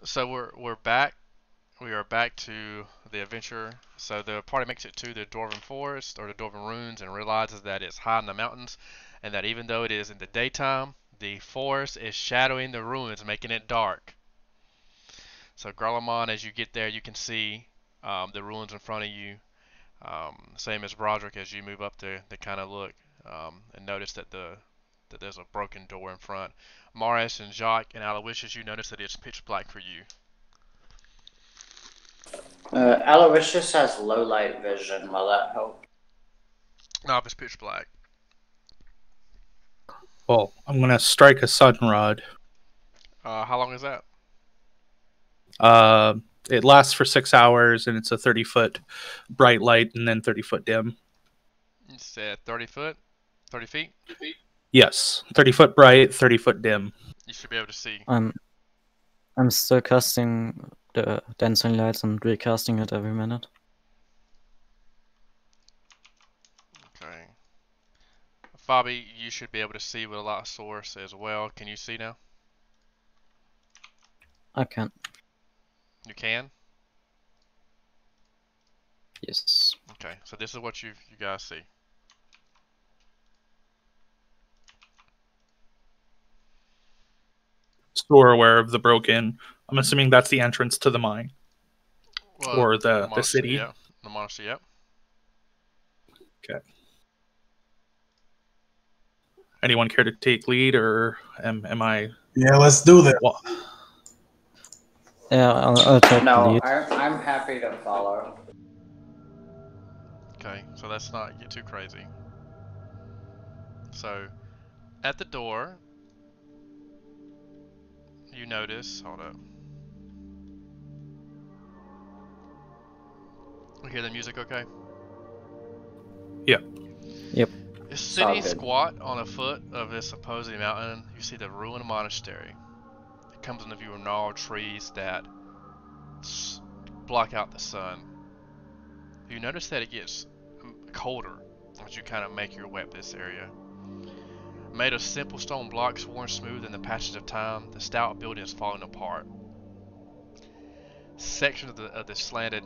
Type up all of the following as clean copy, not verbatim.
So we're back. We are back to the adventure. So the party makes it to the Dwarven Forest or the Dwarven Ruins and realizes that it's high in the mountains, and that even though it is in the daytime, the forest is shadowing the ruins, making it dark. So Garlemald, as you get there, you can see the ruins in front of you. Same as Broderick, as you move up to kind of look and notice that there's a broken door in front. Morris and Jacques and Aloysius, you notice that it's pitch black for you. Aloysius has low light vision. Will that help? No, it's pitch black. Well, I'm going to strike a sudden rod. How long is that? Uh, it lasts for 6 hours, and it's a 30-foot bright light and then 30-foot dim. You said 30 foot? 30 feet? Yes, 30-foot bright, 30-foot dim. You should be able to see. I'm still casting the dancing lights and recasting it every minute. Okay. Fabi, you should be able to see with a light source as well. Can you see now? I can. You can? Yes. Okay, so this is what you guys see. So we're aware of the broken. I'm assuming that's the entrance to the mine. Well, or the city. Yeah, the monastery, yep. Okay. Anyone care to take lead, or am I? Yeah, let's do that. Well, Yeah, I'll take the No, lead. I'm happy to follow. Okay, so let's not get too crazy. So, at the door, you notice, hold up. We hear the music okay? Yeah. Yep. Sitting squat on a foot of this opposing mountain, you see the ruined monastery. It comes into view of gnarled trees that block out the sun. You notice that it gets colder as you kind of make your way up this area. Made of simple stone blocks worn smooth in the passage of time, the stout building is falling apart. Sections of the slanted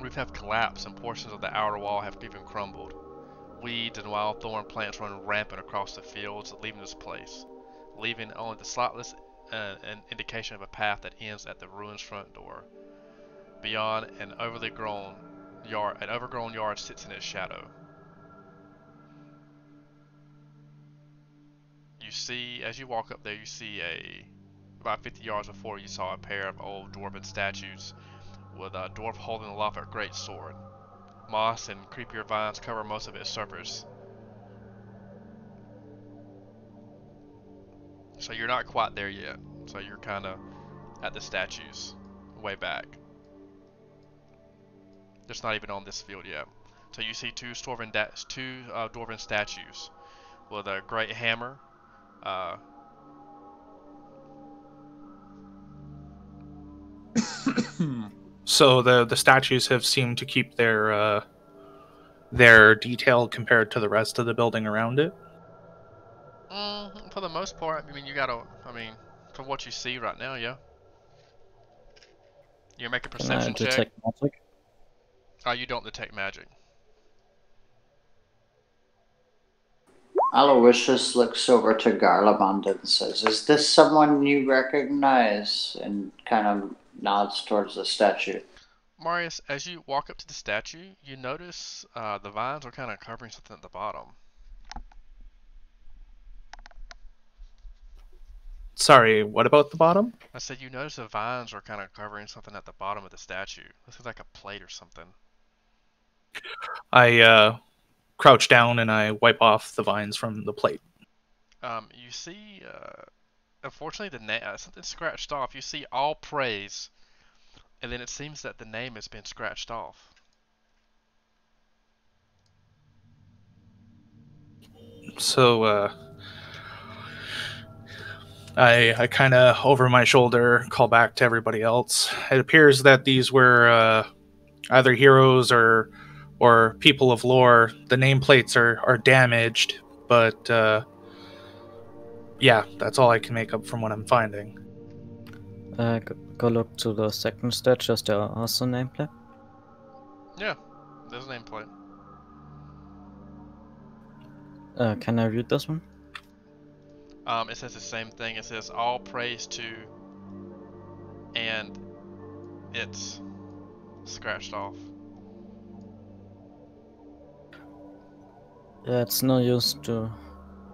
roof have collapsed and portions of the outer wall have even crumbled. Weeds and wild thorn plants run rampant across the fields, leaving this place, leaving only the slightest an indication of a path that ends at the ruins front door. Beyond, an overgrown yard sits in its shadow. You see, as you walk up there, you see about 50 yards before you saw a pair of old dwarven statues with a dwarf holding aloft a great sword. Moss and creepier vines cover most of its surface. So you're not quite there yet. So you're kind of at the statues, way back. It's not even on this field yet. So you see two dwarven statues with a great hammer. So the statues have seemed to keep their detail compared to the rest of the building around it. For the most part, I mean, from what you see right now, yeah. You make a perception check. Detect magic? You don't detect magic. Aloysius looks over to Garlemald and says, "Is this someone you recognize?" And kind of nods towards the statue. Marius, as you walk up to the statue, you notice the vines are kind of covering something at the bottom. Sorry, what about the bottom? I said you notice the vines are kind of covering something at the bottom of the statue. This looks like a plate or something. I crouch down and I wipe off the vines from the plate. You see, unfortunately, something scratched off. You see all praise, and then it seems that the name has been scratched off. So, I kind of, over my shoulder, call back to everybody else. It appears that these were either heroes or people of lore. The nameplates are damaged, but yeah, that's all I can make up from what I'm finding. Go look to the second stage. Is there also nameplate? Yeah, there's a nameplate. Can I read this one? It says the same thing. It says all praise to, and it's scratched off. Yeah, it's no use to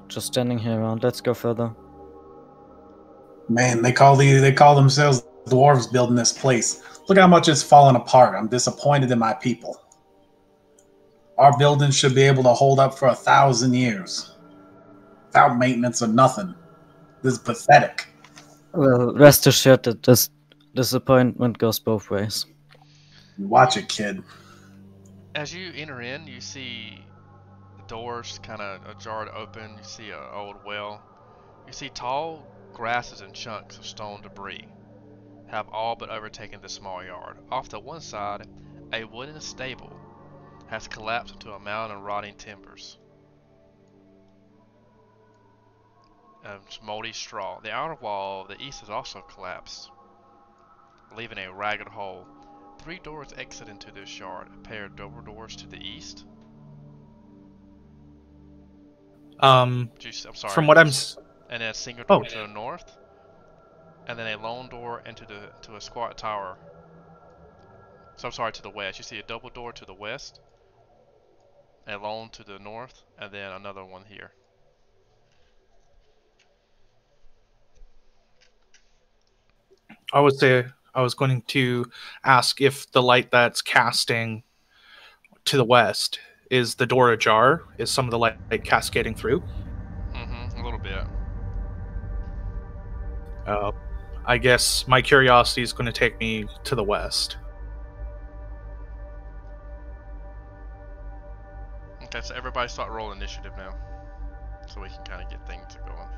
just standing here around. Let's go further. Man, they call themselves dwarves building this place. Look how much it's fallen apart. I'm disappointed in my people. Our buildings should be able to hold up for 1,000 years. Without maintenance or nothing. This is pathetic. Well, rest assured that this disappointment goes both ways. Watch it, kid. As you enter in, you see the doors kind of jarred open. You see an old well. You see tall grasses and chunks of stone debris have all but overtaken the small yard. Off to one side, a wooden stable has collapsed into a mound of rotting timbers. Moldy straw. The outer wall of the east has also collapsed, leaving a ragged hole. 3 doors exit into this yard, a pair of double doors to the east. I'm sorry. From what I'm and then a single door to the north, and then a lone door to a squat tower. So I'm sorry, to the west. You see a double door to the west, a lone to the north, and then another one here. I would say I was going to ask if the light that's casting to the west is the door ajar. Is some of the light cascading through? A little bit. I guess my curiosity is going to take me to the west. Okay, so everybody start rolling initiative now, so we can kind of get things going.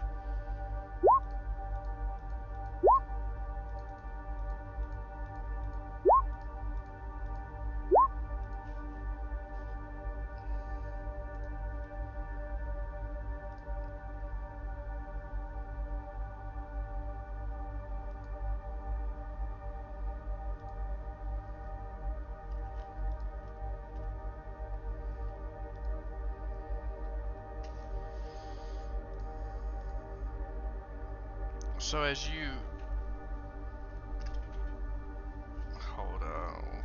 So as you hold on.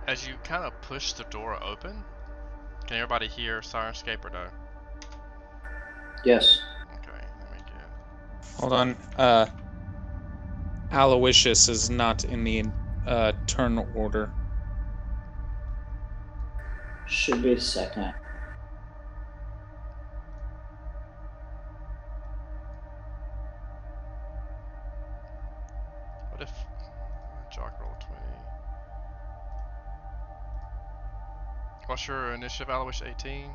As you kind of push the door open, can everybody hear Sirenscape or no? Yes. Okay, let me get. Hold on. Aloysius is not in the turn order. Should be second. What if Jock roll 20? What's your initiative, Aloysius? 18?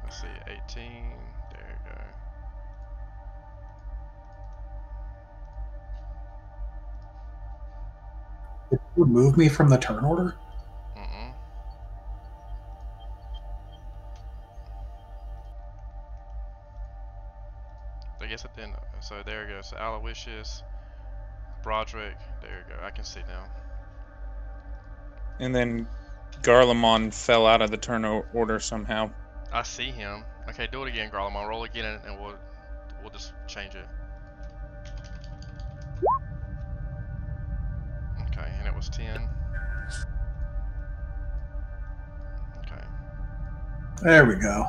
Let's see, 18. There you go. Did you remove me from the turn order? I guess it didn't. So there you go. So Aloysius, Broderick. There you go. I can see now. And then Garlemon fell out of the turn order somehow. I see him. Okay, do it again, Garlemon. Roll again, and we'll just change it. Okay, and it was 10. Okay. There we go.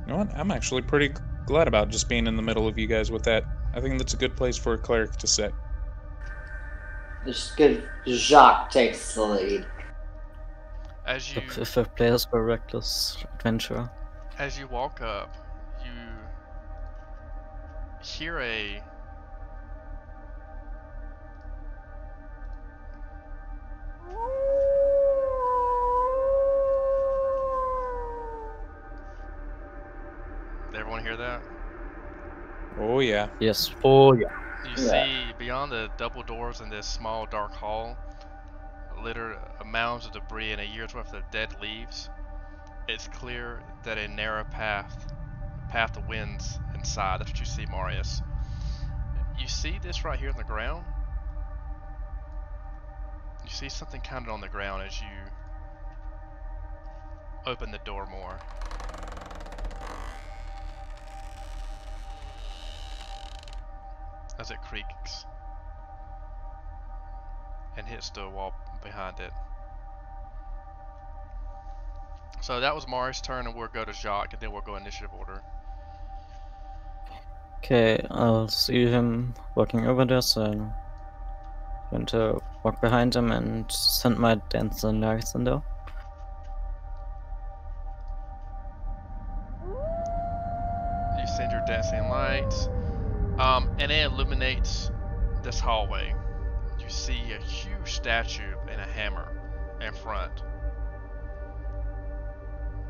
You know what? I'm actually pretty glad about just being in the middle of you guys with that. I think that's a good place for a cleric to sit. It's good. Jacques takes the lead. As you If our players were reckless adventurer. As you walk up, you hear a Did everyone hear that? Oh yeah. Yes. Oh yeah. You Yeah. see beyond the double doors in this small dark hall, littered mounds of debris and a year's worth of dead leaves. It's clear that a narrow path winds inside. That's what you see, Marius. You see this right here on the ground? You see something kind of on the ground as you open the door more. As it creaks and hits the wall behind it. So that was Marius' turn, and we'll go to Jacques, and then we'll go initiative order. Okay, I'll see him walking over there, so I'm going to walk behind him and send my dancing lights in there. You send your dancing lights, and it illuminates this hallway. You see a huge statue and a hammer in front.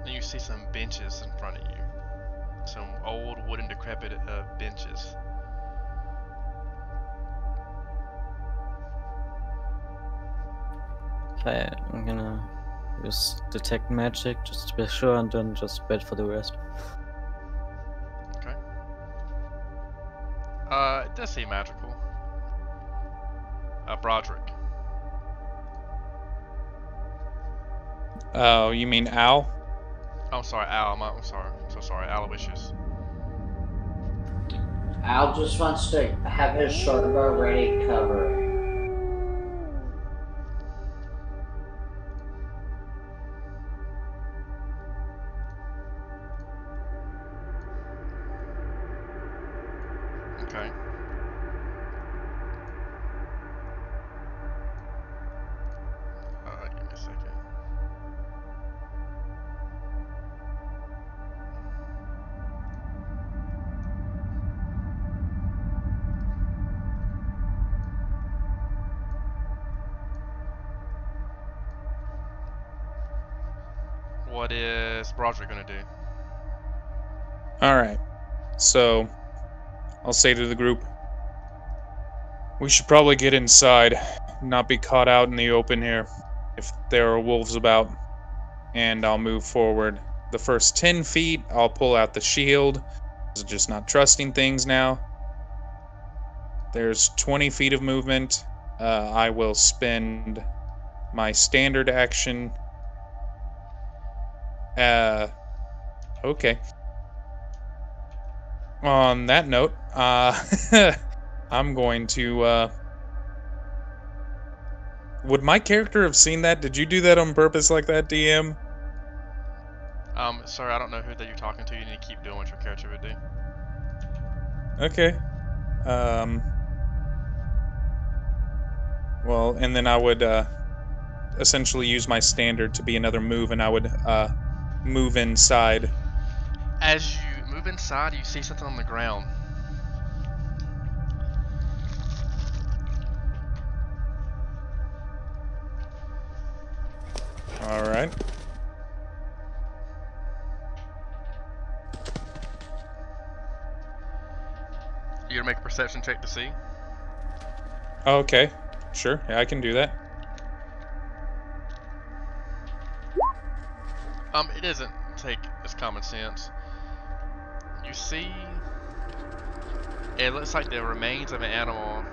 And you see some benches in front of you. Some old wooden decrepit benches. Okay, I'm gonna use detect magic just to be sure, and then just wait for the rest. Okay. It does seem magical. Broderick. Oh, you mean Al? I'm sorry, Al. I'm sorry. I'm so sorry. Aloysius. Al just wants to have his short bow ready cover. Okay. Give me a second. What is Broderick gonna do? Alright. So, I'll say to the group, we should probably get inside, not be caught out in the open here, if there are wolves about. And I'll move forward. The first 10 feet, I'll pull out the shield. Just not trusting things now. There's 20 feet of movement. I will spend my standard action. Okay. On that note, I'm going to, would my character have seen that? Did you do that on purpose like that, DM? Sir, I don't know who that you're talking to. You need to keep doing what your character would do. Okay. Well, and then I would, essentially use my standard to be another move, and I would, move inside. As you move inside, you see something on the ground. Alright. You're gonna make a perception check to see. Okay. Sure, yeah, I can do that. It doesn't take as common sense. You see, it looks like the remains of an animal.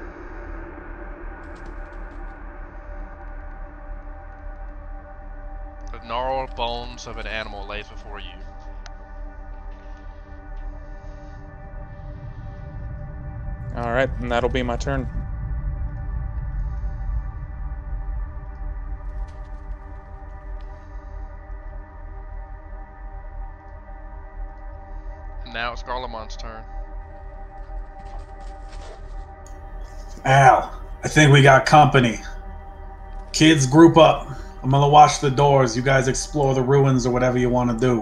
The gnarled bones of an animal lays before you. Alright, and that'll be my turn. Now it's Garlemond's turn. Al, I think we got company. Kids, group up. I'm gonna watch the doors. You guys explore the ruins or whatever you want to do.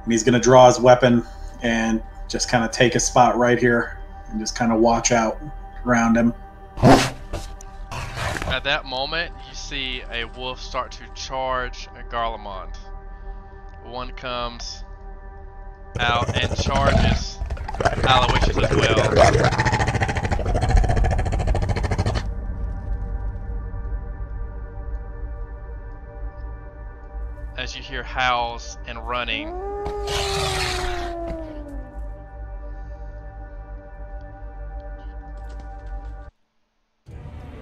And he's gonna draw his weapon and just kind of take a spot right here and just kind of watch out around him. At that moment, you see a wolf start to charge Garlemond. One comes out and charges Aloysius as well. as you hear howls and running.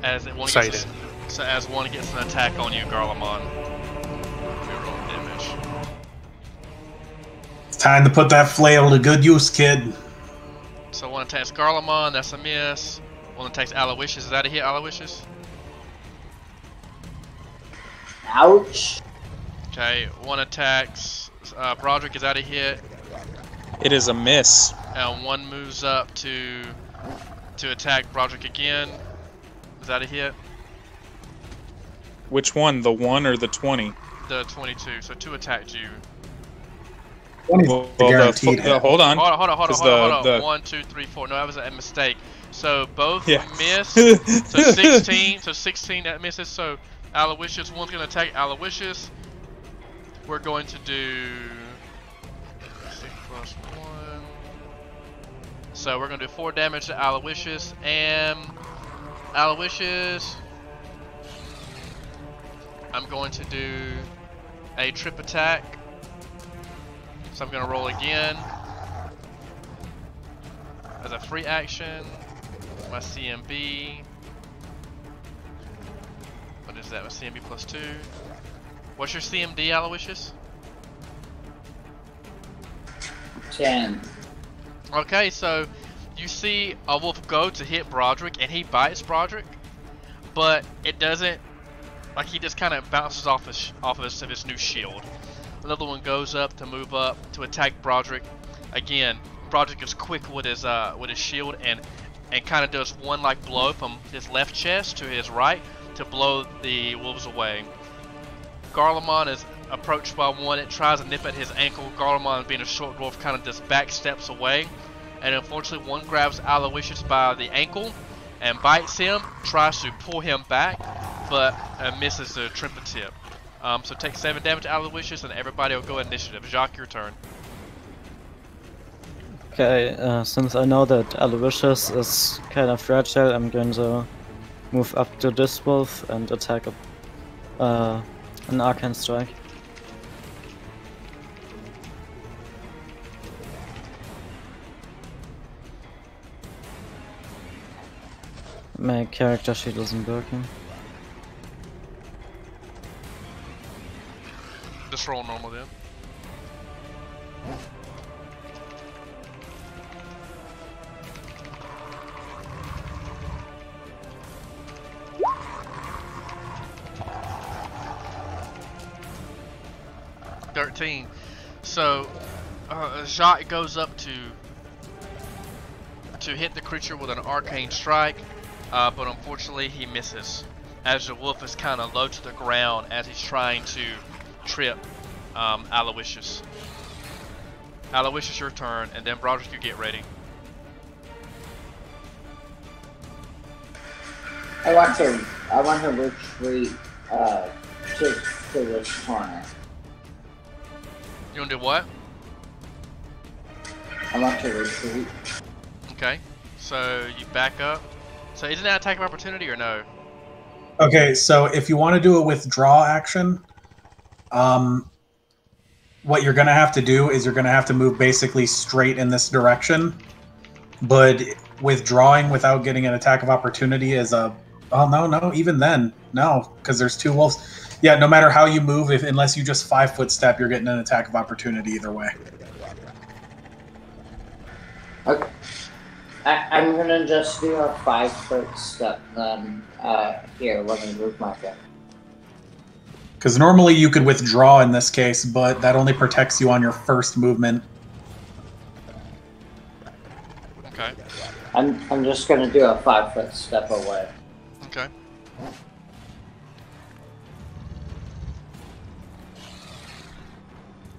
As one gets an attack on you, Garlemon. Reroll damage. It's time to put that flail to good use, kid. So one attacks Garlemon, that's a miss. One attacks Aloysius, is that a hit, Aloysius? Ouch. Okay, one attacks Broderick, is that a hit? It is a miss. And one moves up to attack Broderick again. Is that a hit? Which one? The 1 or the 20? The 22, so 2 attacked you. Well, guaranteed hit. Hold on. Hold on. The 1, 2, 3, 4. No, that was a mistake. So both Yeah. miss. So 16. So 16 that misses. So Aloysius, one's gonna attack Aloysius. We're going to do 6 plus 1. So we're gonna do 4 damage to Aloysius, and Aloysius, I'm going to do a trip attack. So I'm going to roll again as a free action. My CMB. What is that? My CMB plus 2. What's your CMD, Aloysius? 10. Okay, so you see a wolf go to hit Broderick, and he bites Broderick, but it doesn't. Like, he just kind of bounces off of his new shield. Another one goes up to move up to attack Broderick. Again, Broderick is quick with his shield and kind of does one like blow from his left chest to his right to blow the wolves away. Garlemon is approached by one. It tries to nip at his ankle. Garlemon, being a short dwarf, kind of just back steps away, and unfortunately one grabs Aloysius by the ankle and bites him, tries to pull him back, but misses the trimper tip. So take 7 damage to Aloysius, and everybody will go initiative. Jacques, your turn. Okay, since I know that Aloysius is kind of fragile, I'm going to move up to this wolf and attack an arcane strike. My character sheet isn't working. Just roll normal then. So Jacques goes up to hit the creature with an arcane strike, but unfortunately he misses, as the wolf is kind of low to the ground as he's trying to trip Aloysius. Aloysius, your turn, and then Broderick, you get ready. I want to retreat to this corner. You wanna do what? I want to retreat. Okay, so you back up. So isn't that attack of opportunity or no? Okay, so if you want to do a withdraw action, what you're going to have to do is you're going to have to move basically straight in this direction. But withdrawing without getting an attack of opportunity is a... Oh, no, even then. No, because there's 2 wolves. Yeah, no matter how you move, unless you just 5-foot step, you're getting an attack of opportunity either way. Okay. I'm gonna just do a 5-foot step then. Here, let me move my foot. Because normally you could withdraw in this case, but that only protects you on your first movement. Okay. I'm just gonna do a 5-foot step away. Okay.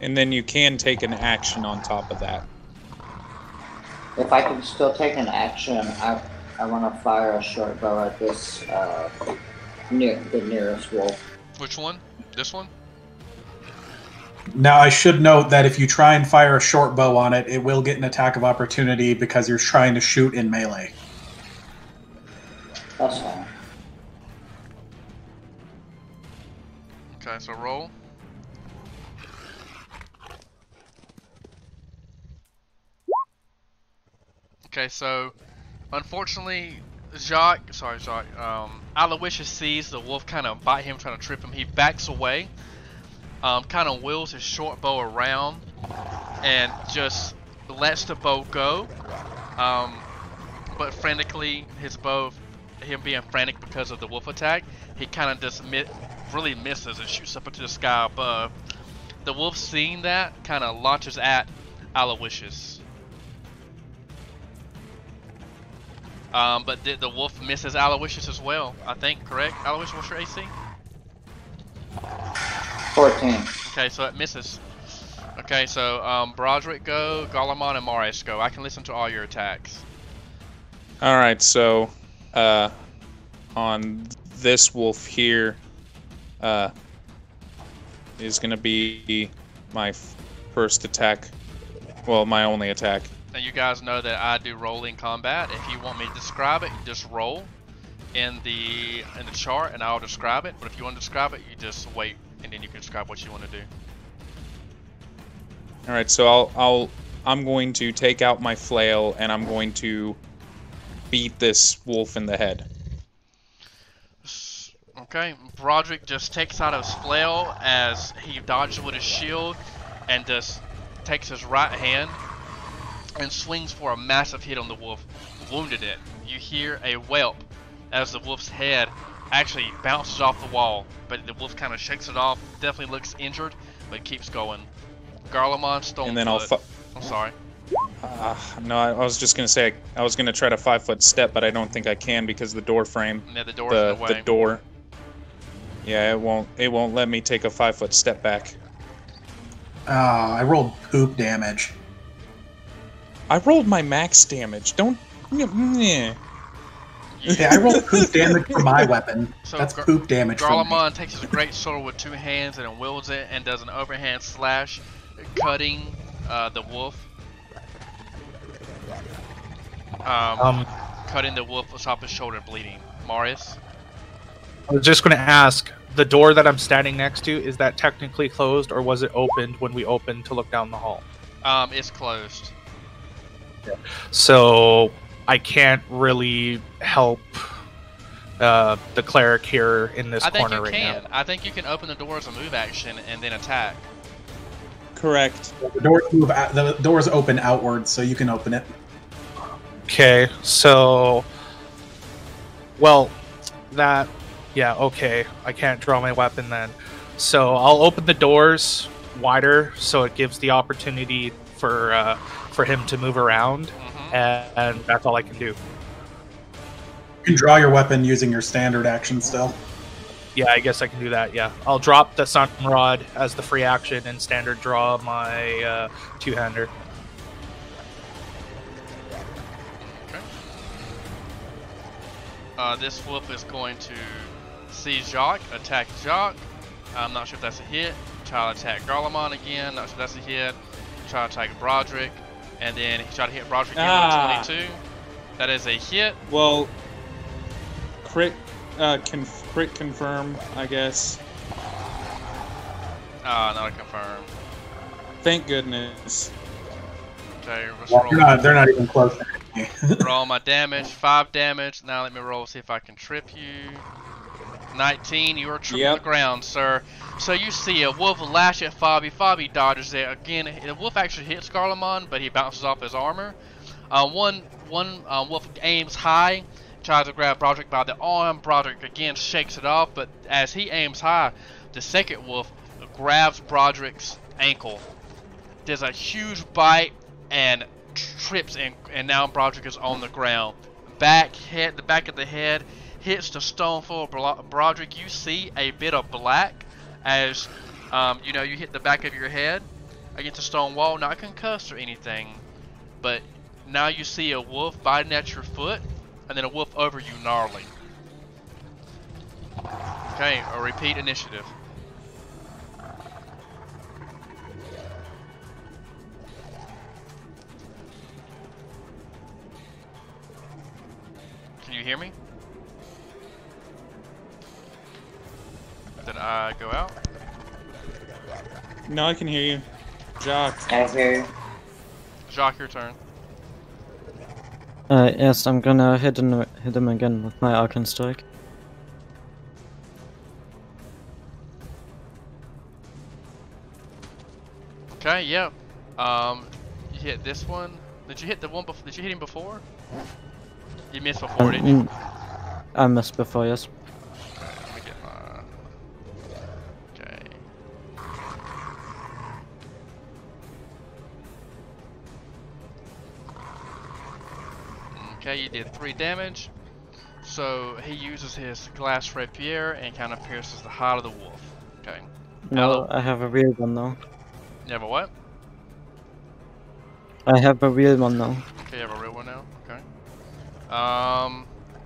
And then you can take an action on top of that. If I can still take an action, I want to fire a short bow at this the nearest wolf. Which one? This one? Now, I should note that if you try and fire a short bow on it, it will get an attack of opportunity because you're trying to shoot in melee. That's fine. Okay, so roll. Okay, so unfortunately, Jacques, Aloysius sees the wolf kind of bite him, trying to trip him. He backs away, kind of wheels his short bow around, and just lets the bow go. But frantically, his bow, him being frantic because of the wolf attack, he kind of just really misses and shoots up into the sky above. The wolf, seeing that, kind of launches at Aloysius. But the wolf misses Aloysius as well, I think, correct? Aloysius, what's your AC? 14. Okay, so it misses. Okay, so Broderick go, Garlemon and Marius go. I can listen to all your attacks. Alright, so on this wolf here is going to be my first attack. Well, my only attack. And you guys know that I do rolling combat. If you want me to describe it, you just roll in the chart and I'll describe it. But if you want to describe it, you just wait and then you can describe what you want to do. All right, so I'm going to take out my flail and I'm going to beat this wolf in the head. Okay, Broderick just takes out his flail as he dodges with his shield and just takes his right hand and swings for a massive hit on the wolf, wounded it. You hear a whelp as the wolf's head actually bounces off the wall, but the wolf kind of shakes it off, definitely looks injured, but keeps going. Garlemon, Stonefoot. And then I'm sorry. No, I was just gonna say I was gonna try to 5-foot step, but I don't think I can because the door frame. Yeah, the door's in the way. The door. Yeah, it won't let me take a 5-foot step back. I rolled poop damage. I rolled my max damage. Don't. Yeah, I rolled poop damage for my weapon. So That's poop damage for me. Garlemon takes his great sword with 2 hands and wields it and does an overhand slash, cutting the wolf. Cutting the wolf atop his shoulder, bleeding. Marius? I was just going to ask, the door that I'm standing next to, is that technically closed or was it opened when we opened to look down the hall? It's closed. So I can't really help the cleric here in this corner right now. I think you can open the door as a move action and then attack. correct. The doors open outwards, so you can open it. Okay, so... Well, that... Yeah, okay. I can't draw my weapon then. So I'll open the doors wider so it gives the opportunity for him to move around, and that's all I can do. You can draw your weapon using your standard action still. Yeah, I guess I can do that, yeah. I'll drop the Sun Rod as the free action and standard draw my two-hander. Okay. This wolf is going to see Jacques, attack Jacques. I'm not sure if that's a hit. Try to attack Garlemon again, not sure if that's a hit. Try to attack Broderick, and then he tried to hit Broderick again with 22. That is a hit. Well, crit confirm, I guess. Not a confirm. Thank goodness. Okay, let's roll. They're not even close. Roll my damage, 5 damage. Now let me roll, see if I can trip you. 19, you are tripping the ground, sir. So you see a wolf lash at Fabi. Fabi dodges it. Again, the wolf actually hits Garlemon, but he bounces off his armor. One wolf aims high, tries to grab Broderick by the arm. Broderick again shakes it off, but as he aims high, the second wolf grabs Broderick's ankle. There's a huge bite and trips, and now Broderick is on the ground. The back of the head hits the stone floor. Broderick, you see a bit of black as you know, you hit the back of your head against a stone wall, not concussed or anything, but now you see a wolf biting at your foot, and then a wolf over you gnarly. Okay, a repeat initiative. Can you hear me? Did I go out? No, I can hear you. Jacques. I hear you. Jacques, your turn. Yes, I'm gonna hit him again with my Arcane Strike. Okay, yep. You hit this one. Did you hit the one before? Did you hit him before? You missed before, didn't you? I missed before, yes. Let me get my... Okay. Okay, you did 3 damage. So he uses his glass rapier and kind of pierces the hide of the wolf. Okay. No, I have a real one now. You have a what? I have a real one now. Okay, you have a real one now? Okay.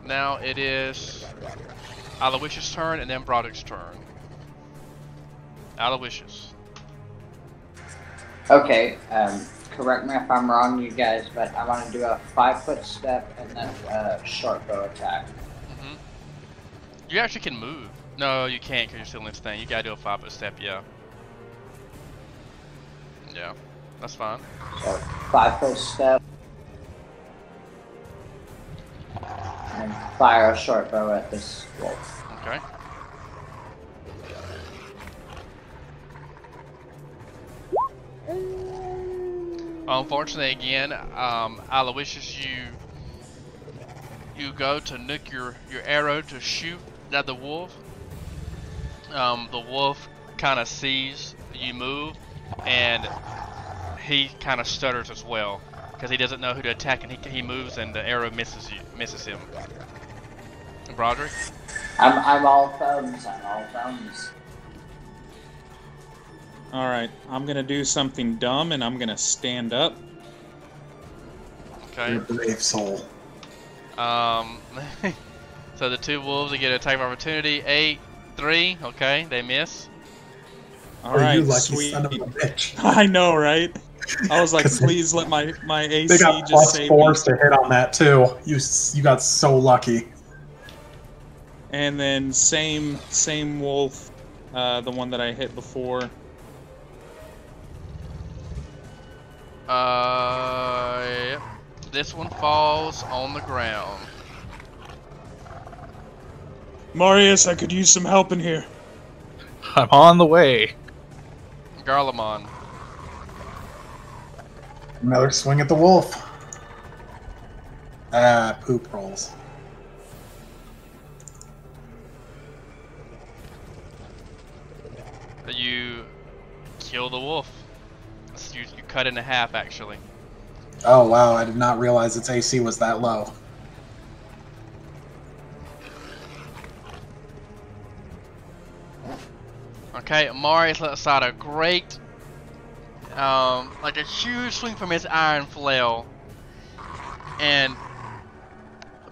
Now it is Aloysius' turn and then Broderick's turn. Aloysius. Okay, correct me if I'm wrong, you guys, but I want to do a 5-foot step and then a short bow attack. You actually can move. No, you can't because you're still in this thing. You gotta do a 5-foot step, yeah. Yeah, that's fine. So 5-foot step. And fire a short bow at this wolf. Okay. Unfortunately, again, Aloysius, you go to nuke your arrow to shoot at the wolf. The wolf kind of sees you move, and he kind of stutters as well because he doesn't know who to attack, and he moves, and the arrow misses him. Broderick. I'm all thumbs. I'm all thumbs. Alright, I'm gonna do something dumb and I'm gonna stand up. Okay. You're a brave soul. So the 2 wolves, they get an attack of opportunity. 8, 3. Okay, they miss. Alright, you lucky sweet. son of a bitch. I know, right? I was like, 'Cause please let my AC They got just save me. +4s to hit on that too. You got so lucky. And then same wolf, the one that I hit before. Yep. This one falls on the ground. Marius, I could use some help in here. I'm on the way. Garlemon. Another swing at the wolf. Ah, poop rolls. You kill the wolf. You cut it in half, actually. Oh wow, I did not realize its AC was that low. Okay, Marius let aside a great, like a huge swing from his iron flail,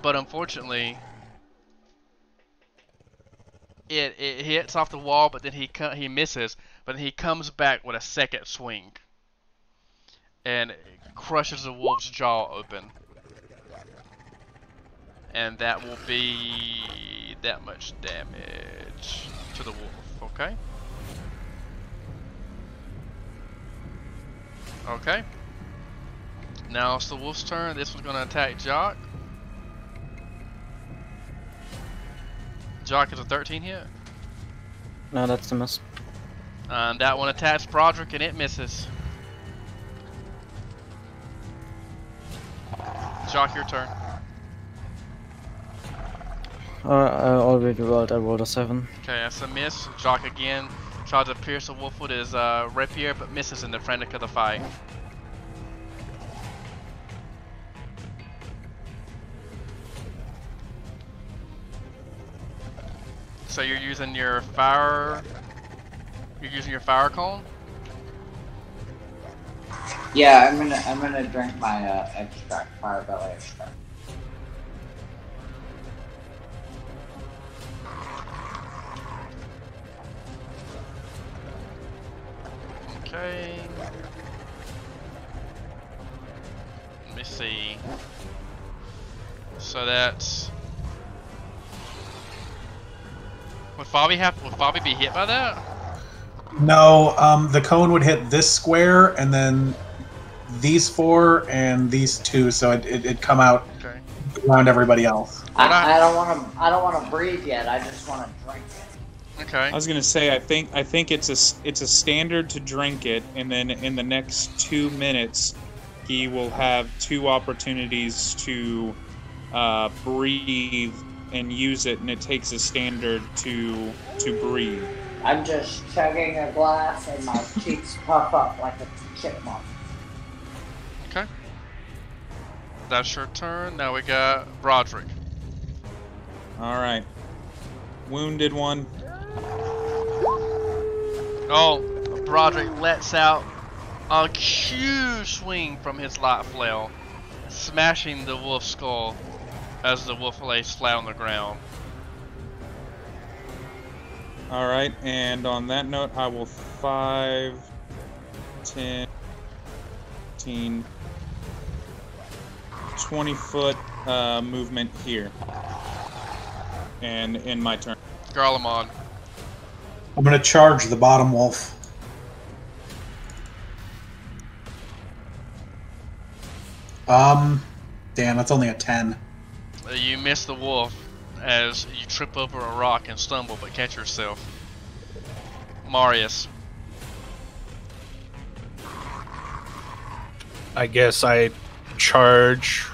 but unfortunately, it hits off the wall, but then he misses, but then he comes back with a second swing, and crushes the wolf's jaw open, and that will be that much damage to the wolf. Okay. Okay. Now it's the wolf's turn. This one's going to attack Jock. Jock is a 13 hit. No, that's a miss. And that one attacks Broderick and it misses. Jock, your turn. I already rolled. I rolled a 7. Okay, that's a miss. Jock again tries to pierce the wolf with his rapier, but misses in the frantic of the fight. So you're using your fire. You're using your fire cone. Yeah, I'm gonna drink my extract, fire belly extract. Okay. Let me see. So that's. Would Fabi be hit by that? No, the cone would hit this square and then these 4 and these 2, so it'd come out Okay. around everybody else. I don't want to. I don't want to breathe yet. I just want to drink it. Okay. I was gonna say I think it's a standard to drink it, and then in the next 2 minutes, he will have 2 opportunities to breathe and use it, and it takes a standard to breathe. I'm just chugging a glass and my cheeks puff up like a chipmunk. Okay. That's your turn. Now we got Broderick. All right, wounded one. Oh, Broderick lets out a huge swing from his light flail, smashing the wolf's skull as the wolf lays flat on the ground. All right, and on that note, I will 5, 10, 15, 20 foot movement here, and in my turn. Garlemald. I'm gonna charge the bottom wolf. Damn, that's only a 10. You miss the wolf as you trip over a rock and stumble, but catch yourself. Marius. I guess I charge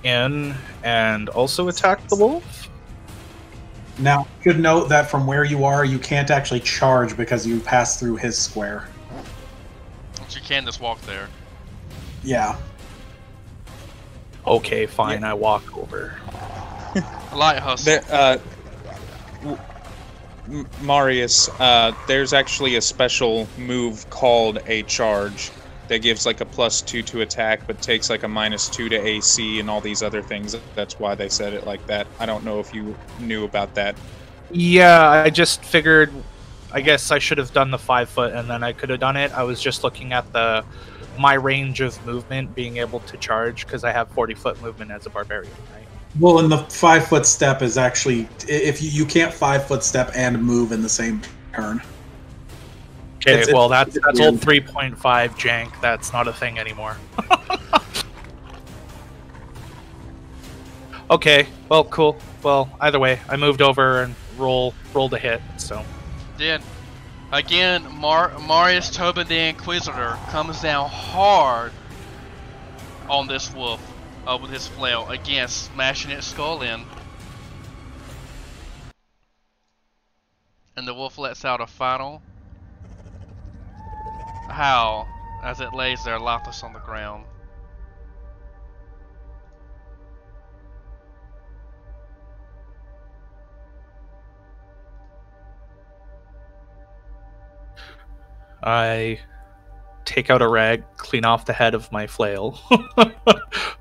in and also attack the wolf. Now, should note that from where you are, you can't actually charge because you pass through his square. But you can just walk there. Yeah. Okay, fine. I walk over. Light hustle. There, Marius, there's actually a special move called a charge that gives like a +2 to attack, but takes like a -2 to AC and all these other things. That's why they said it like that. I don't know if you knew about that. Yeah, I just figured. I guess I should have done the 5 foot, and then I could have done it. I was just looking at my range of movement, being able to charge, because I have 40-foot movement as a barbarian, right? Well, and the 5 foot step is actually, if you can't 5 foot step and move in the same turn. Okay, It's well that's weird. old 3.5 jank. That's not a thing anymore. Okay, well, cool. Well, either way, I moved over and rolled a hit. So Then, again, Marius Tobin the Inquisitor comes down hard on this wolf with his flail. Again, smashing its skull in. And the wolf lets out a final howl as it lays there lifeless on the ground. I take out a rag, clean off the head of my flail,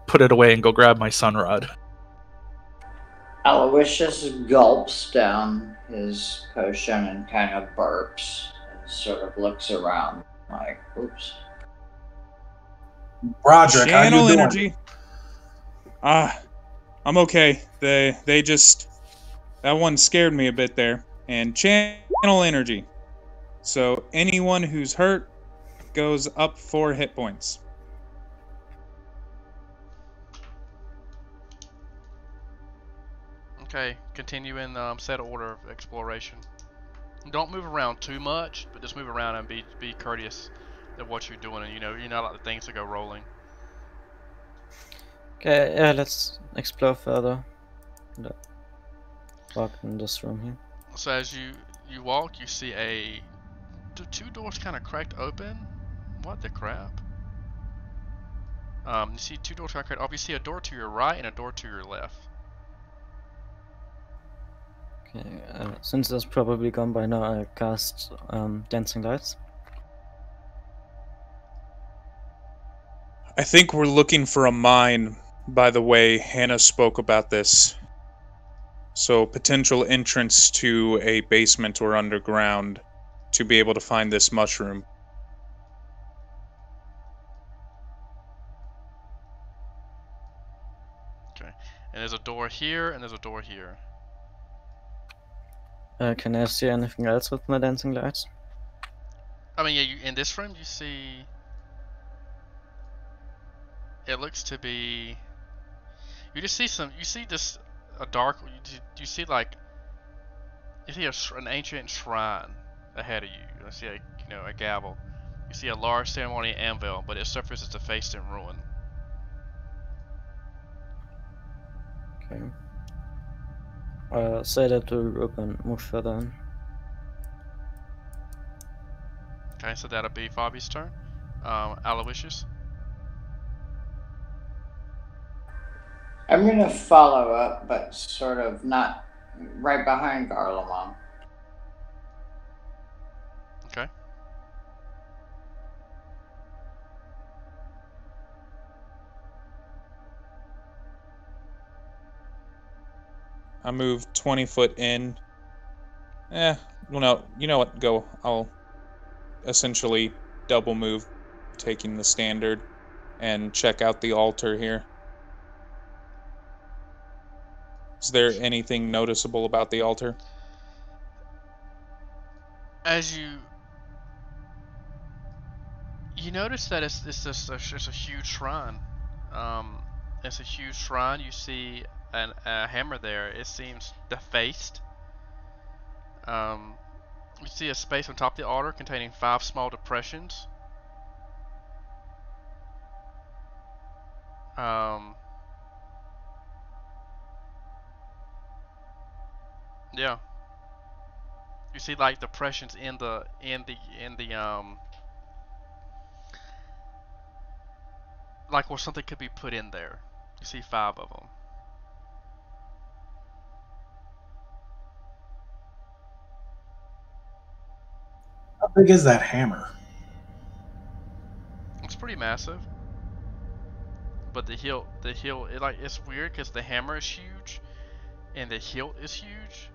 put it away, and go grab my sunrod. Aloysius gulps down his potion and kind of burps and sort of looks around like, oops. Broderick, how you Channel doing? energy. I'm okay. They just, that one scared me a bit there. And channel energy. So anyone who's hurt goes up 4 hit points. Okay, continue in set order of exploration. Don't move around too much, but just move around and be courteous at what you're doing, and you know like the things to go rolling. Okay, yeah, let's explore further. Walk in this room here. So as you walk, you see the 2 doors kind of cracked open. What the crap? You see 2 doors kind of cracked open. You see a door to your right and a door to your left. Okay, since it's probably gone by now, I cast Dancing Lights. I think we're looking for a mine, by the way. Hannah spoke about this. So potential entrance to a basement or underground to be able to find this mushroom. Okay, and there's a door here and there's a door here. Can I see anything else with my Dancing Lights? I mean, yeah, in this room you see. It looks to be. You just see some. You see this a dark. You see like you see an ancient shrine ahead of you. You see a gavel. You see a large ceremonial anvil, but its surface is defaced and ruined. Okay. I'll say that to the group and move further in. Okay, so that'll be Fabi's turn. Aloysius. I'm gonna follow up, but sort of not right behind Garlemald. Okay. I move 20 foot in. Well, no, you know what? Go. I'll essentially double move, taking the standard, and check out the altar here. Is there anything noticeable about the altar? As you notice that it's just a huge shrine. It's a huge shrine. You see a hammer there. It seems defaced. You see a space on top of the altar containing 5 small depressions. Yeah. You see like depressions in the like where something could be put in there. You see 5 of them. How big is that hammer? It's pretty massive. But the hilt, it's weird because the hammer is huge and the hilt is huge.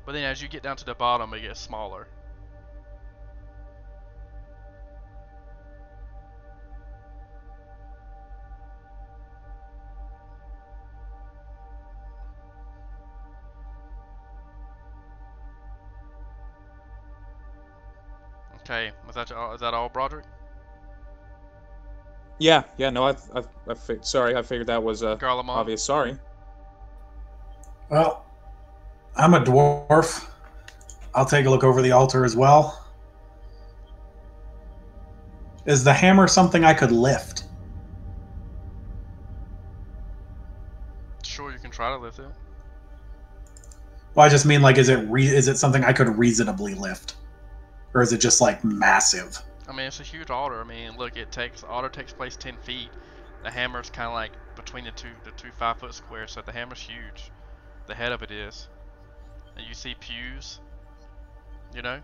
But then as you get down to the bottom, it gets smaller. Okay, is that all, Broderick? Yeah. No, sorry, I figured that was Garlemald? obvious. Sorry. Well, I'm a dwarf. I'll take a look over the altar as well. Is the hammer something I could lift? Sure, you can try to lift it. Well, I just mean, like, is it something I could reasonably lift, or is it just like massive? I mean, it's a huge altar. I mean, look, altar takes place 10 feet. The hammer's kind of like between the two 5-foot squares, so the hammer's huge. The head of it is. And you see pews, you know?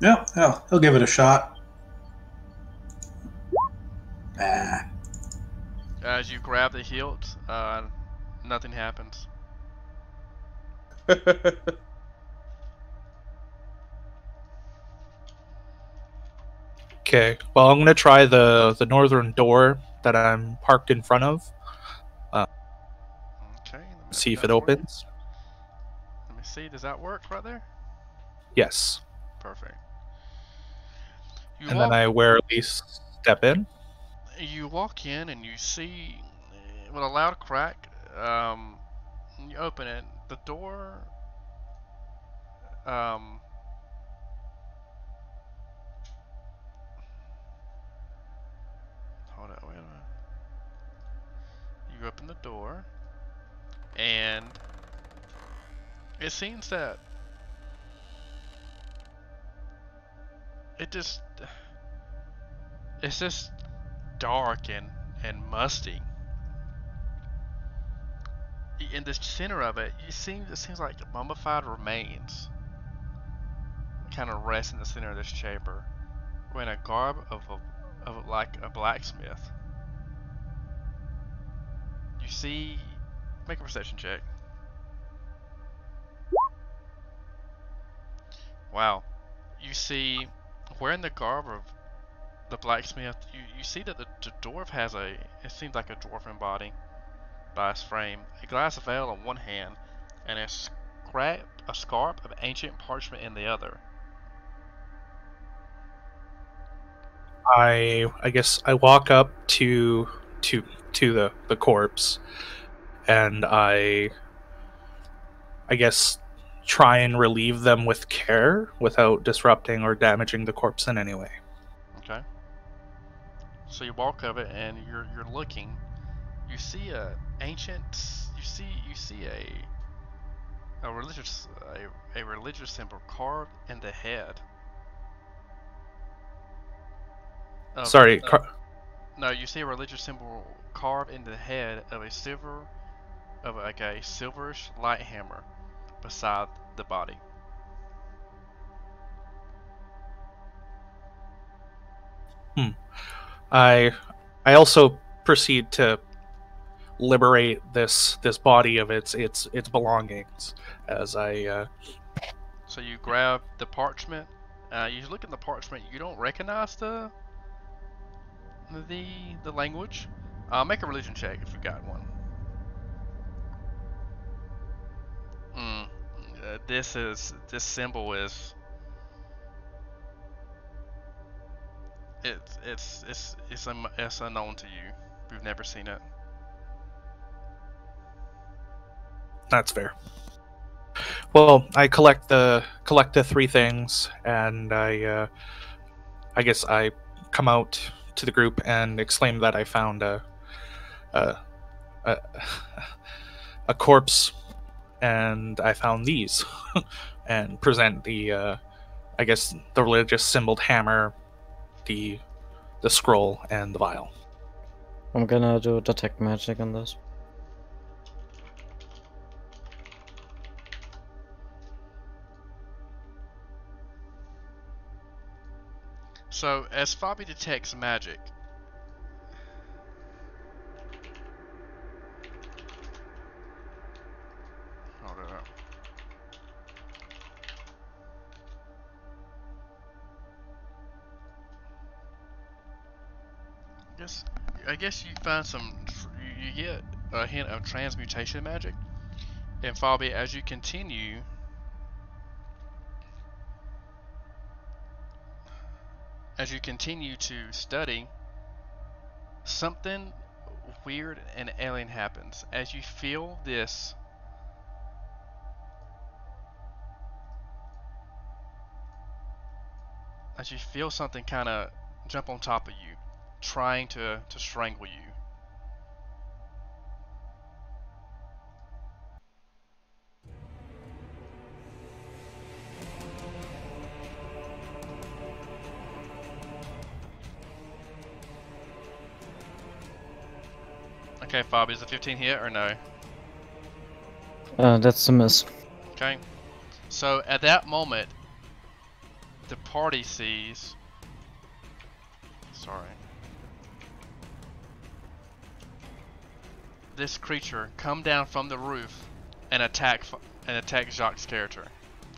Yeah, he'll give it a shot. Ah. As you grab the hilt, nothing happens. Okay. Well, I'm gonna try the northern door that I'm parked in front of. Okay. See if it opens. Let me see. Does that work right there? Yes. Perfect. And then I warily step in. You walk in and you see, with a loud crack, you open it. The door, hold on, wait a minute. You open the door, and it seems that it's just dark and musty. In the center of it, it seems like mummified remains kind of rest in the center of this chamber, wearing a garb of like a blacksmith. You see, make a perception check. Wow, you see, wearing the garb of the blacksmith, you see that the dwarf has it seems like a dwarven body by his frame, a glass veil in one hand, and a scarp of ancient parchment in the other. I guess I walk up to the corpse, and I guess try and relieve them with care without disrupting or damaging the corpse in any way. Okay. So you walk up it and you're looking. You see a ancient. You see a religious symbol carved in the head. Of, Sorry, no, you see a religious symbol carved in the head of a silverish light hammer beside the body. I also proceed to liberate this body of its belongings as I So you grab the parchment. You look at the parchment. You don't recognize the language. Make a religion check if you got one. This symbol is it's unknown to you. You've never seen it. That's fair. Well, I collect the 3 things, and I guess I come out to the group and exclaim that I found a corpse, and I found these, and present the I guess the religious symboled hammer, the scroll, and the vial. I'm gonna do detect magic on this. So as Fabi detects magic, hold it up. I guess you find you get a hint of transmutation magic. And Fabi, as you continue to study, something weird and alien happens. As you feel this something kind of jump on top of you, trying to strangle you. Okay, Fabi, is the 15 hit or no? That's a miss. Okay. So at that moment, the party sees. Sorry. This creature come down from the roof and attack Jacques' character.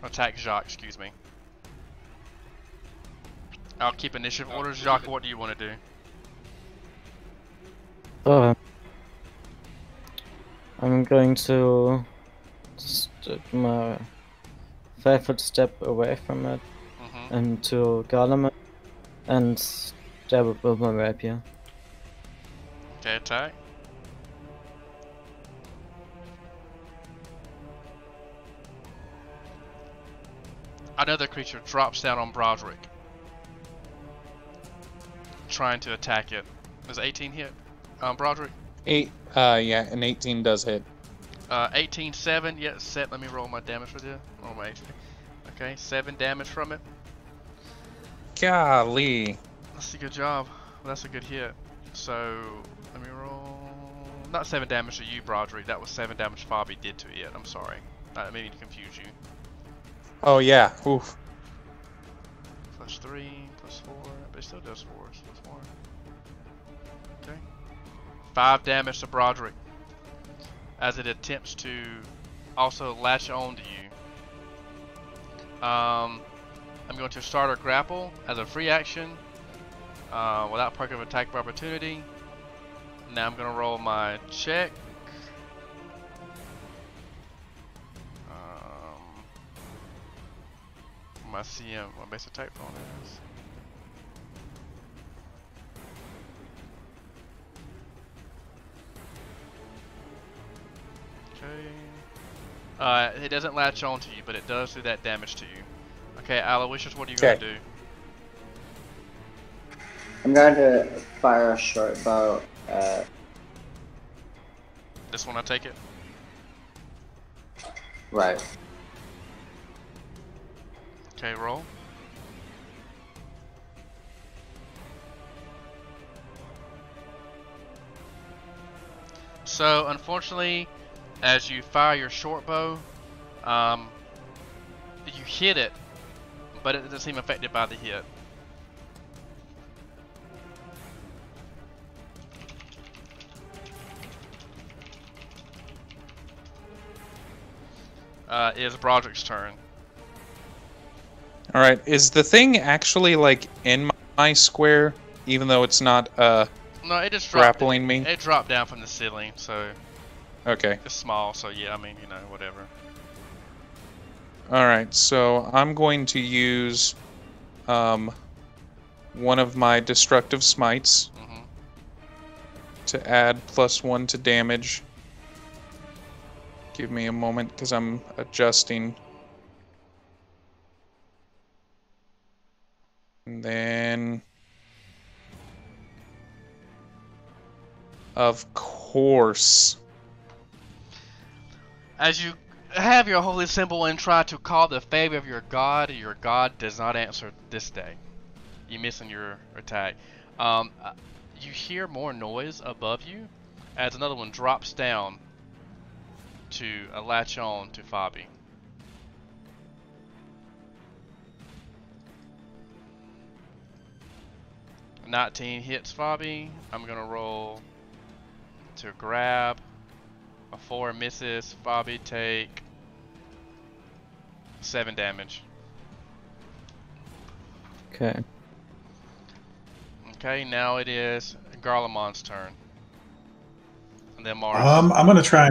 Attack Jacques, excuse me. I'll keep initiative orders. Jacques, what do you want to do? I'm going to step my 5-foot step away from it and to Garlemald and stab it with my rapier. Okay, attack. Another creature drops down on Broderick, trying to attack it. Does 18 hit? Broderick? 8, yeah, an 18 does hit. 18, 7, yeah, set. Let me roll my damage for this. Roll my HP. Okay, 7 damage from it. Golly. That's a good job. Well, that's a good hit. So, let me roll. Not 7 damage to you, Broderick. That was 7 damage Fabi did to it. I'm sorry. I didn't mean to confuse you. Oh, yeah. Oof. Plus 3, plus 4. But it still does 4. So that's 1. Okay. 5 damage to Broderick as it attempts to also latch on to you. I'm going to start a grapple as a free action without perk of attack of opportunity. Now I'm going to roll my check. My CM, my base attack bonus. It doesn't latch on to you, but it does do that damage to you. Okay, Aloysius, what are you going to do? I'm going to fire a short bow. This one, I take it? Right. Okay, roll. So, unfortunately, as you fire your short bow, you hit it, but it doesn't seem affected by the hit. It is Broderick's turn. Alright, is the thing actually, like, in my square, even though it's not, No, it just dropped. grappling me? It dropped down from the ceiling, so Okay. it's small, so yeah, I mean, you know, whatever. Alright, so I'm going to use, one of my destructive smites to add +1 to damage. Give me a moment, because I'm adjusting. And then... Of course. As you have your holy symbol and try to call the favor of your god does not answer this day. You missing your attack. You hear more noise above you as another one drops down to latch on to Fabi. A 19 hits Fabi. I'm gonna roll to grab. A 4 misses. Fabi take 7 damage. Okay. Okay, now it is Garlemond's turn. And then Mars. I'm gonna try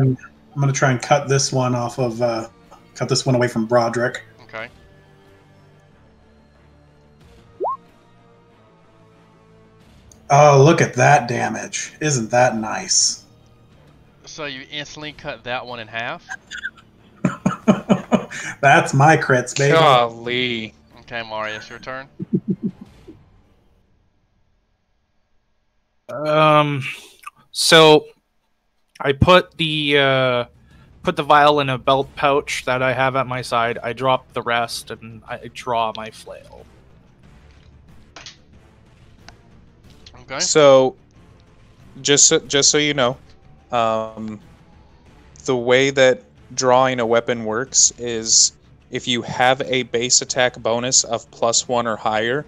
and cut this one off of cut this one away from Broderick. Okay. Oh, look at that damage! Isn't that nice? So you instantly cut that one in half? That's my crits, baby. Golly. Okay, Marius, your turn. So I put the vial in a belt pouch that I have at my side. I drop the rest and I draw my flail. Okay. So, just so you know, the way that drawing a weapon works is if you have a base attack bonus of +1 or higher,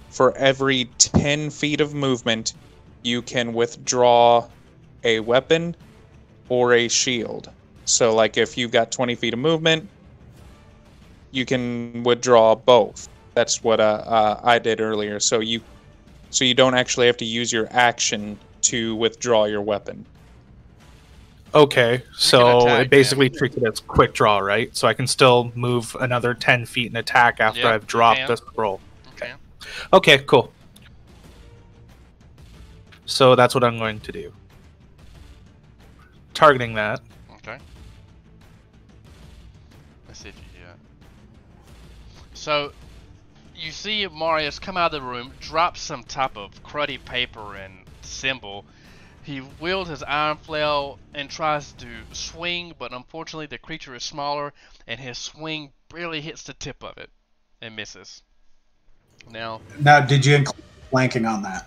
for every 10 feet of movement, you can withdraw a weapon or a shield. So, like, if you've got 20 feet of movement, you can withdraw both. That's what I did earlier. So you don't actually have to use your action to withdraw your weapon. Okay, so attack, it basically treats it as quick draw, right? So I can still move another 10 feet and attack after Yep, I've dropped you can. the scroll. Okay. Okay, cool. So that's what I'm going to do. Targeting that. Okay. Let's see if you do that. So, you see Marius come out of the room, drop some type of cruddy paper and symbol. He wields his iron flail and tries to swing, but unfortunately the creature is smaller, and his swing barely hits the tip of it and misses. Now, Did you include flanking on that?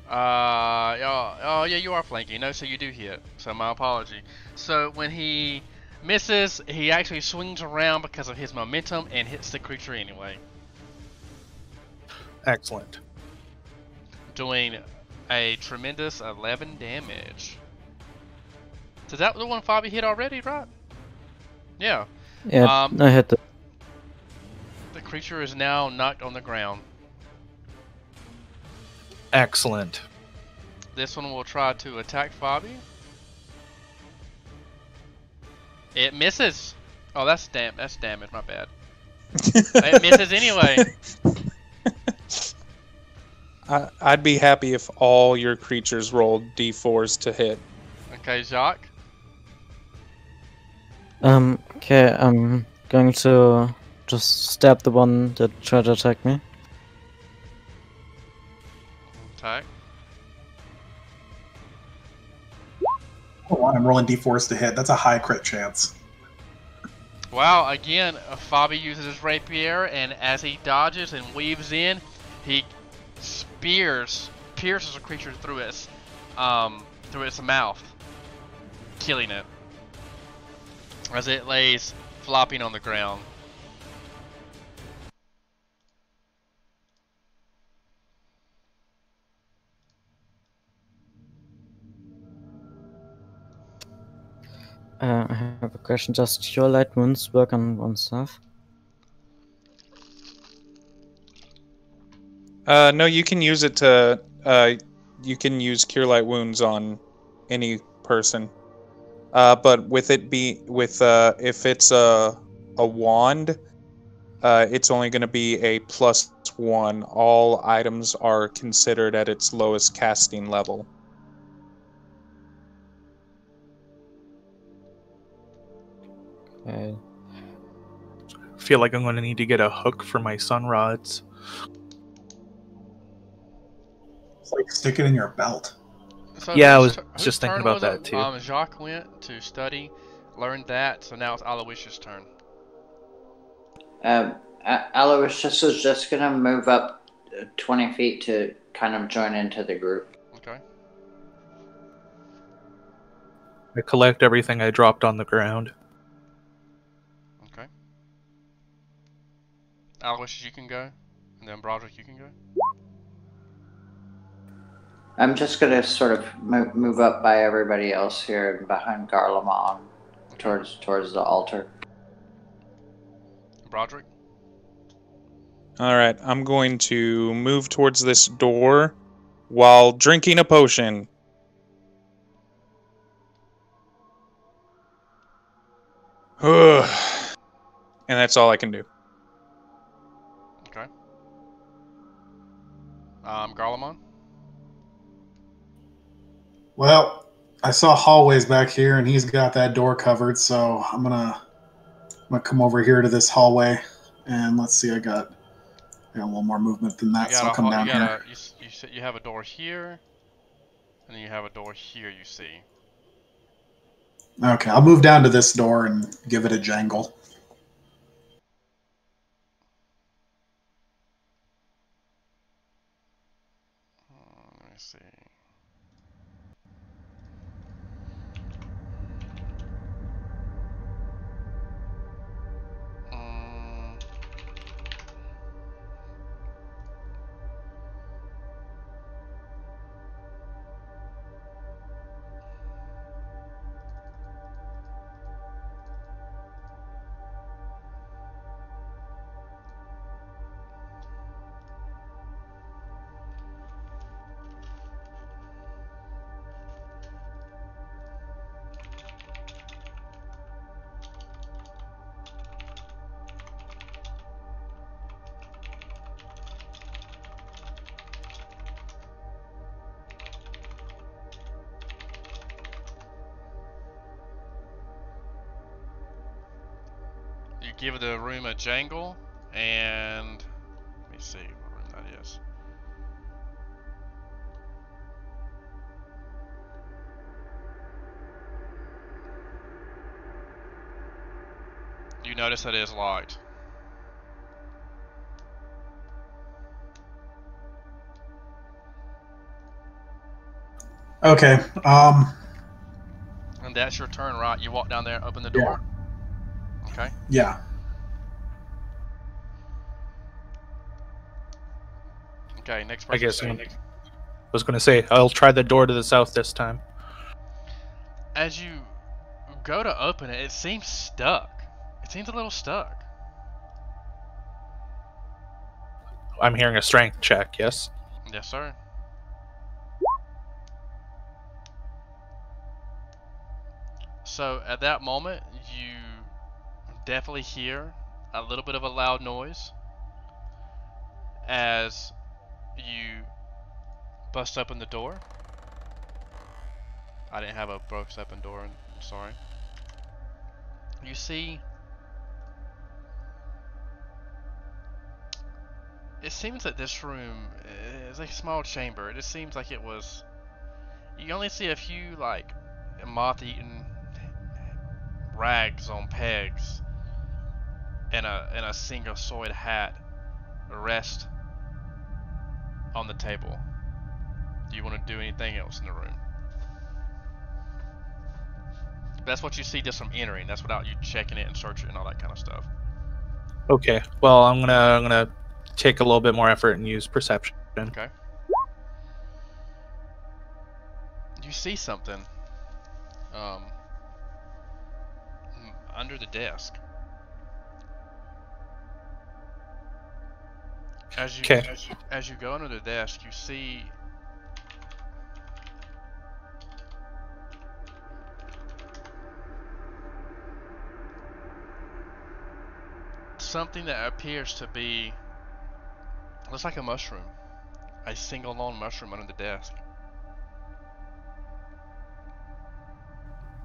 yeah, you are flanking. No, so you do hit. So my apology. So when he misses, he actually swings around because of his momentum and hits the creature anyway, Excellent. doing a tremendous 11 damage. So that was the one Fabi hit already, right? Yeah. Yeah, I hit the. The creature is now knocked on the ground. Excellent. This one will try to attack Fabi. It misses. Oh, that's damage. My bad. It misses anyway. I'd be happy if all your creatures rolled d4s to hit. Okay, Jacques. Okay, I'm going to just stab the one that tried to attack me. Attack. Oh, I'm rolling d4s to hit. That's a high crit chance. Wow, again, Fabi uses his rapier, and as he dodges and weaves in, he pierces a creature through its mouth, killing it as it lays flopping on the ground. I have a question. Does Cure Light Wounds work on oneself? No, you can use it to. You can use Cure Light Wounds on any person. But with it if it's a wand, it's only going to be a +1. All items are considered at its lowest casting level. Okay. I feel like I'm going to need to get a hook for my sun rods. It's like stick it in your belt. So Yeah, I whose was whose just thinking turn about was it? that too. Jacques went to study, learned that, so now it's Aloysius' turn. Aloysius is just gonna move up 20 feet to kind of join into the group. Okay. I collect everything I dropped on the ground. Okay. Aloysius, you can go, and then Broderick, you can go. I'm just gonna sort of move up by everybody else here and behind Garlemald Okay. towards the altar. Broderick. All right, I'm going to move towards this door while drinking a potion. And that's all I can do. Okay. Garlemald. Well, I saw hallways back here, and he's got that door covered. So I'm gonna come over here to this hallway, and let's see. I got a little more movement than that, so I'll come down here. You have a door here, and then you have a door here. You see. Okay, I'll move down to this door and give it a jangle. Let me see. Um, you give the room a jangle, and let me see what room that is. You notice that it is locked. Okay. And that's your turn, right? You walk down there, open the door. Yeah. Okay. Yeah. Okay. Next I person. guess I was going to say I'll try the door to the south this time. As you go to open it, it seems stuck. It seems a little stuck. I'm hearing a strength check. Yes. Yes, sir. So at that moment, you definitely hear a little bit of a loud noise as you bust open the door. I didn't have a burst open door, sorry. You see, it seems that this room is a small chamber. It just seems like it was. You only see a few like moth-eaten rags on pegs, and a single soiled hat rest on the table. Do you want to do anything else in the room? That's what you see just from entering. That's without you checking it and searching and all that kind of stuff. Okay. Well, I'm gonna take a little bit more effort and use perception. Okay. You see something under the desk. As you go under the desk, you see something that appears to be, looks like a mushroom, a single long mushroom under the desk.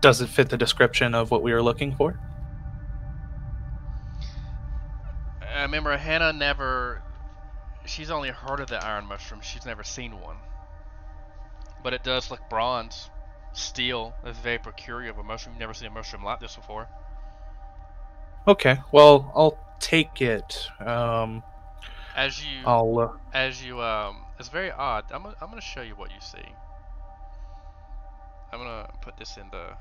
Does it fit the description of what we were looking for? I remember Hannah she's only heard of the iron mushroom. She's never seen one. But it does look bronze, steel. It's very peculiar of a mushroom. You've never seen a mushroom like this before. Okay. Well, I'll take it. As you, it's very odd. I'm gonna show you what you see. I'm gonna put this in the.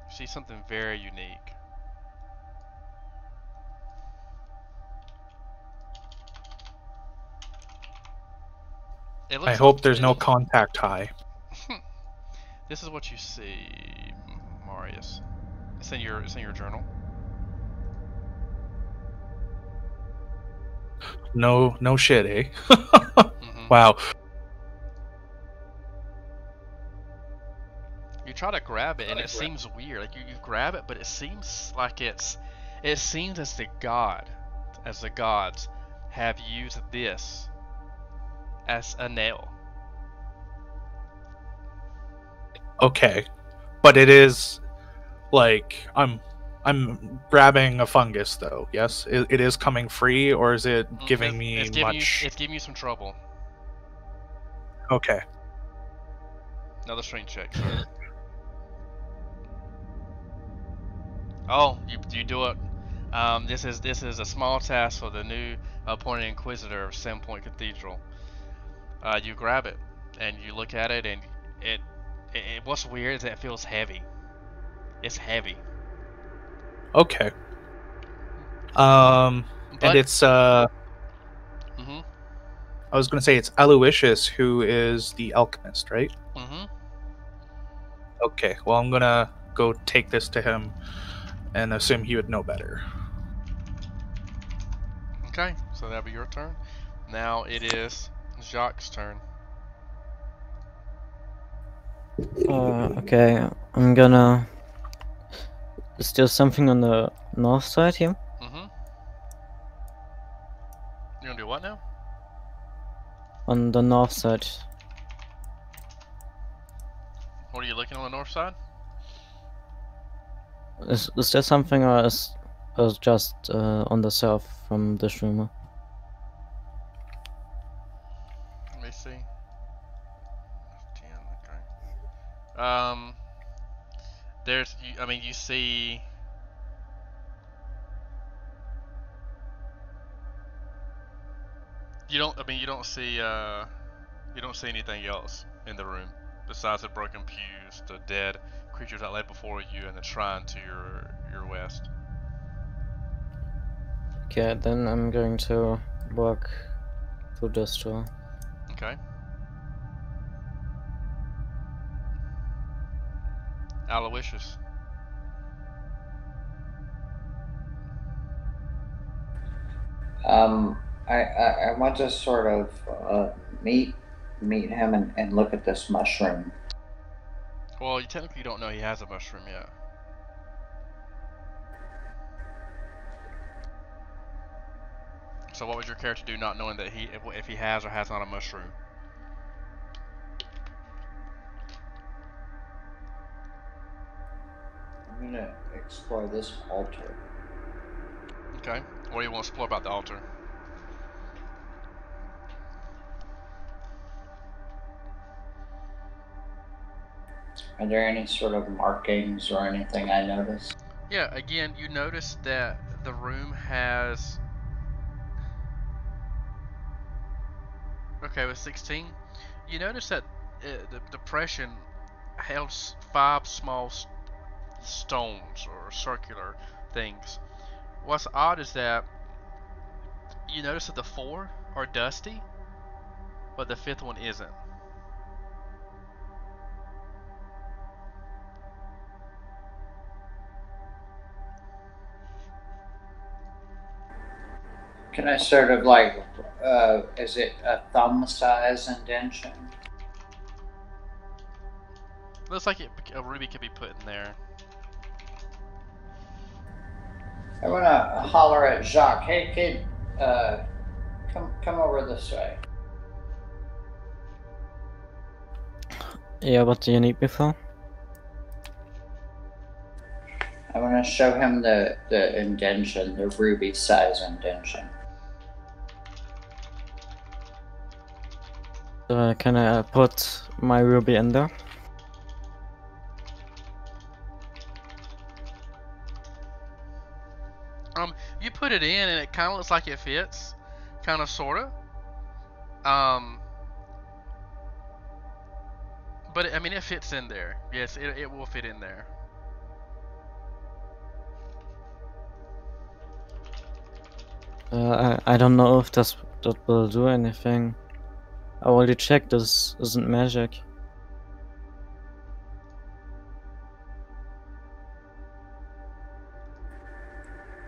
You see something very unique. I hope there's no contact high. This is what you see, Marius. It's in your journal. No shit, eh? Wow. You try to grab it and it seems weird. Like you grab it, but it seems like it seems as the gods have used this as a nail. Okay. But it is like I'm grabbing a fungus though. Yes, it is coming free, or is it giving me much? It's giving you some trouble. Okay. Another strength check, sir. Oh, you do it. This is a small task for the new appointed Inquisitor of Sandpoint Cathedral. You grab it and you look at it, and it what's weird is that it feels heavy. It's heavy. Okay. And it's I was gonna say it's Aloysius who is the alchemist, right? Okay. Well, I'm gonna go take this to him and assume he would know better. Okay, so that'll be your turn. Now it is Jacques' turn. Okay, I'm gonna. Is there something on the north side here? You're gonna do what now? On the north side. What are you looking on the north side? Is there something, or is just on the south from this room? Let me see. 10, okay. There's, you see. You don't see anything else in the room besides the broken pews, the dead creatures that lay before you, and the shrine to your west. Okay, then I'm going to walk through this door. Okay. Aloysius. I want to sort of meet him and look at this mushroom. Well, you technically don't know he has a mushroom yet. So what would your character do, not knowing that if he has or has not a mushroom? I'm to explore this altar. Okay. What do you want to explore about the altar? Are there any sort of markings or anything I noticed? Yeah, again, you notice that the room has... Okay, with 16, you notice that the depression held 5 small stones or circular things. What's odd is that you notice that the 4 are dusty, but the 5th one isn't. Can I sort of like, is it a thumb size indentation? Looks like a ruby could be put in there. I want to holler at Jacques. Hey, kid, come over this way. Yeah, what do you need me for? I want to show him the indentation, the ruby size indentation. Can I put my ruby in there? You put it in and it kind of looks like it fits, kind of, sorta. But I mean, it fits in there. Yes, it will fit in there. I don't know if that will do anything. I already checked. This isn't magic.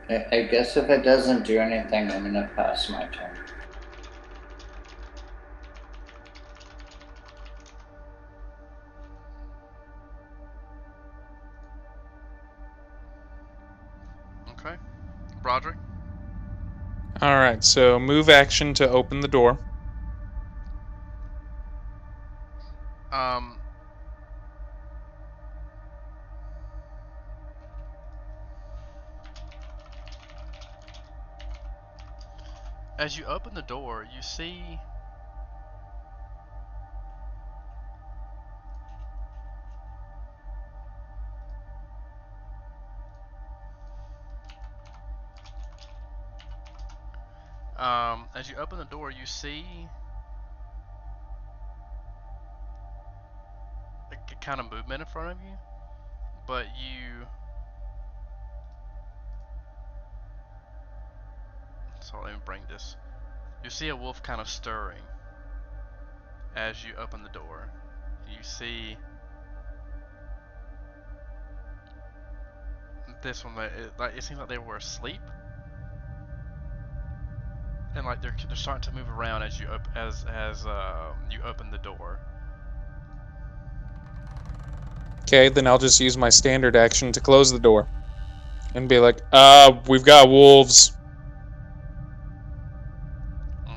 I guess if it doesn't do anything, I'm gonna pass my turn. Okay, Broderick. All right, so move action to open the door. As you open the door, you see as you open the door, you see a kind of movement in front of you, but you... So let me bring this. You see a wolf kind of stirring as you open the door. You see this one. It seems like they were asleep, and like they're starting to move around as you you open the door. Okay, then I'll just use my standard action to close the door. And be like, we've got wolves.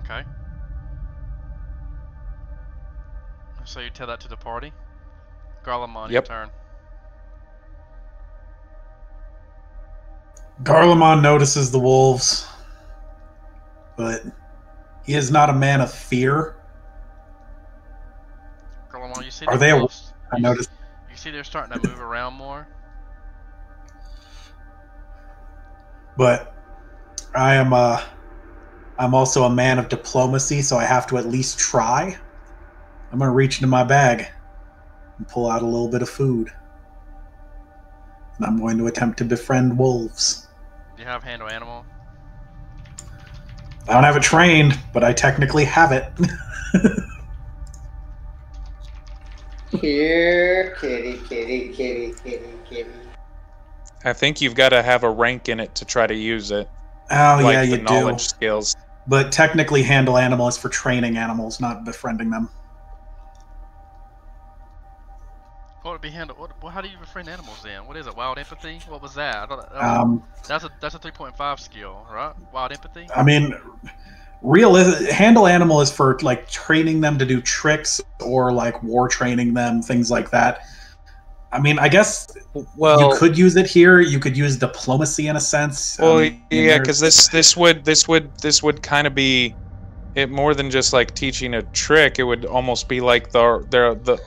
Okay. So you tell that to the party? Garlemond, your Yep. turn. Garlemond notices the wolves, but he is not a man of fear. Garlemond, you see Are the they a wolves? I noticed. You see they're starting to move around more? But I'm also a man of diplomacy, so I have to at least try. I'm gonna reach into my bag and pull out a little bit of food. And I'm going to attempt to befriend wolves. Do you have handle animal? I don't have it trained, but I technically have it. Here, kitty, kitty, kitty, kitty, kitty. I think you've got to have a rank in it to try to use it. Oh, like yeah, the you knowledge do. skills. But technically, handle animal is for training animals, not befriending them. What would be handle? What? How do you befriend animals then? What is it? Wild empathy? What was that? I thought that's a 3.5 skill, right? Wild empathy. I mean, handle animal is for like training them to do tricks or like war training them, things like that. I mean, I guess Well, you could use it here. You could use diplomacy in a sense. Well, I mean, yeah, because this would kind of be it more than just like teaching a trick. It would almost be like the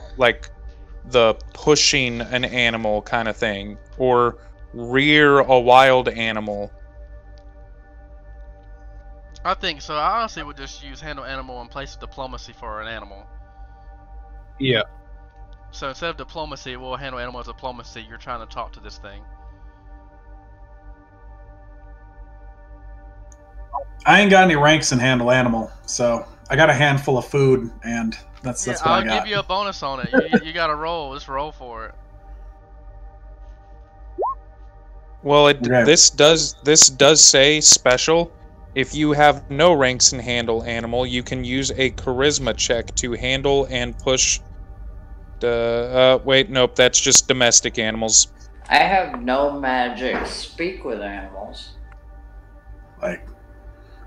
pushing an animal kind of thing, or rear a wild animal. I think so. I honestly would just use handle animal in place of diplomacy for an animal. yeah. So instead of diplomacy, we'll handle animal as diplomacy. You're trying to talk to this thing. I ain't got any ranks in handle animal, so I got a handful of food, and that's what I'll I got. give you a bonus on it. You got to roll. Just roll for it. Well, Okay. this does say special. If you have no ranks in handle animal, you can use a charisma check to handle and push. Wait, nope, that's just domestic animals. I have no magic speak with animals.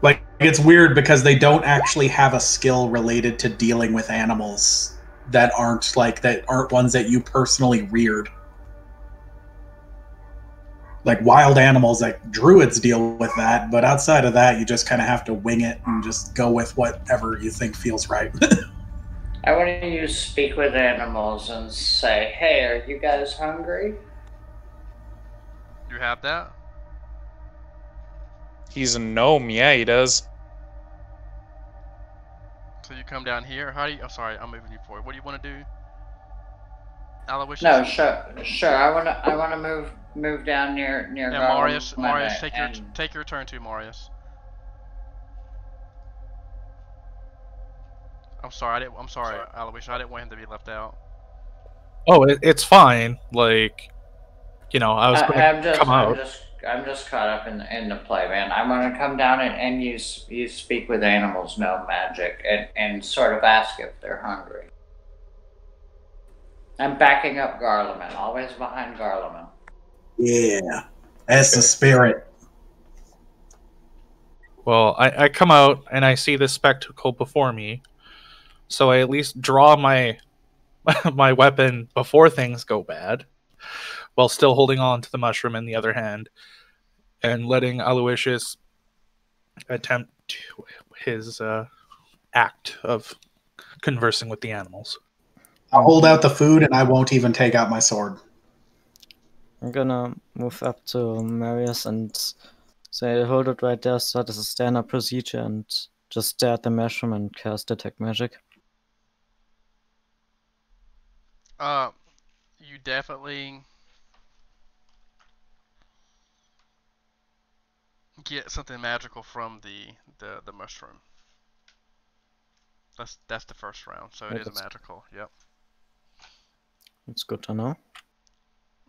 Like it's weird because they don't actually have a skill related to dealing with animals that aren't ones that you personally reared. Like wild animals, like druids deal with that, but outside of that, you just kind of have to wing it and just go with whatever you think feels right. I want to use speak with animals and say, "Hey, are you guys hungry?" You have that? He's a gnome, yeah, he does. So you come down here. How do you? I'm sorry, I'm moving you forward. What do you want to do? Aloysius? No, sure. I wanna move down near Yeah, Garland Marius, and take your turn too, Marius. I'm sorry, Aloysius. I didn't want him to be left out. Oh, it's fine. Like, I was going to come out. I'm just caught up in the play, man. I'm gonna come down and use speak with animals, no magic, and sort of ask if they're hungry. I'm backing up Garleman, always behind Garleman. Yeah, that's the spirit. Well, I come out and I see this spectacle before me, so I at least draw my my weapon before things go bad, while still holding on to the mushroom in the other hand, and letting Aloysius attempt his act of conversing with the animals. I'll hold out the food and I won't even take out my sword. I'm gonna move up to Marius and say, hold it right there, start as a standard procedure, and just stare at the mushroom and cast Detect Magic. You definitely get something magical from the mushroom. That's the first round, so it is magical. Yep. It's good to know.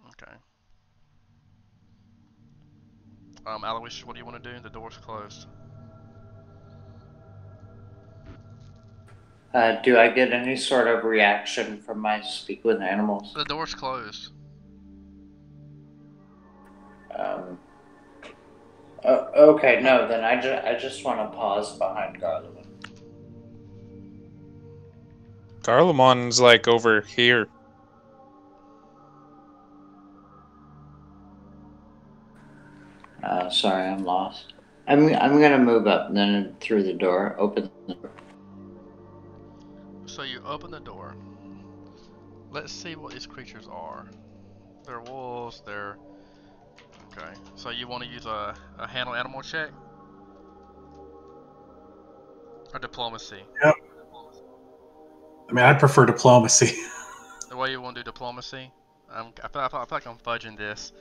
Okay. Aloysius, what do you want to do? The door's closed. Do I get any sort of reaction from my speak with animals? The door's closed. Okay, no, then I just want to pause behind Garleman. Garlemon's like over here. Sorry, I'm lost. I'm gonna move up and then through the door, open the door. So you open the door. Let's see what these creatures are. They're wolves. They're okay. So you want to use a handle animal check or diplomacy? Yep. I mean, I'd prefer diplomacy. The way you want to do diplomacy? I feel like I'm fudging this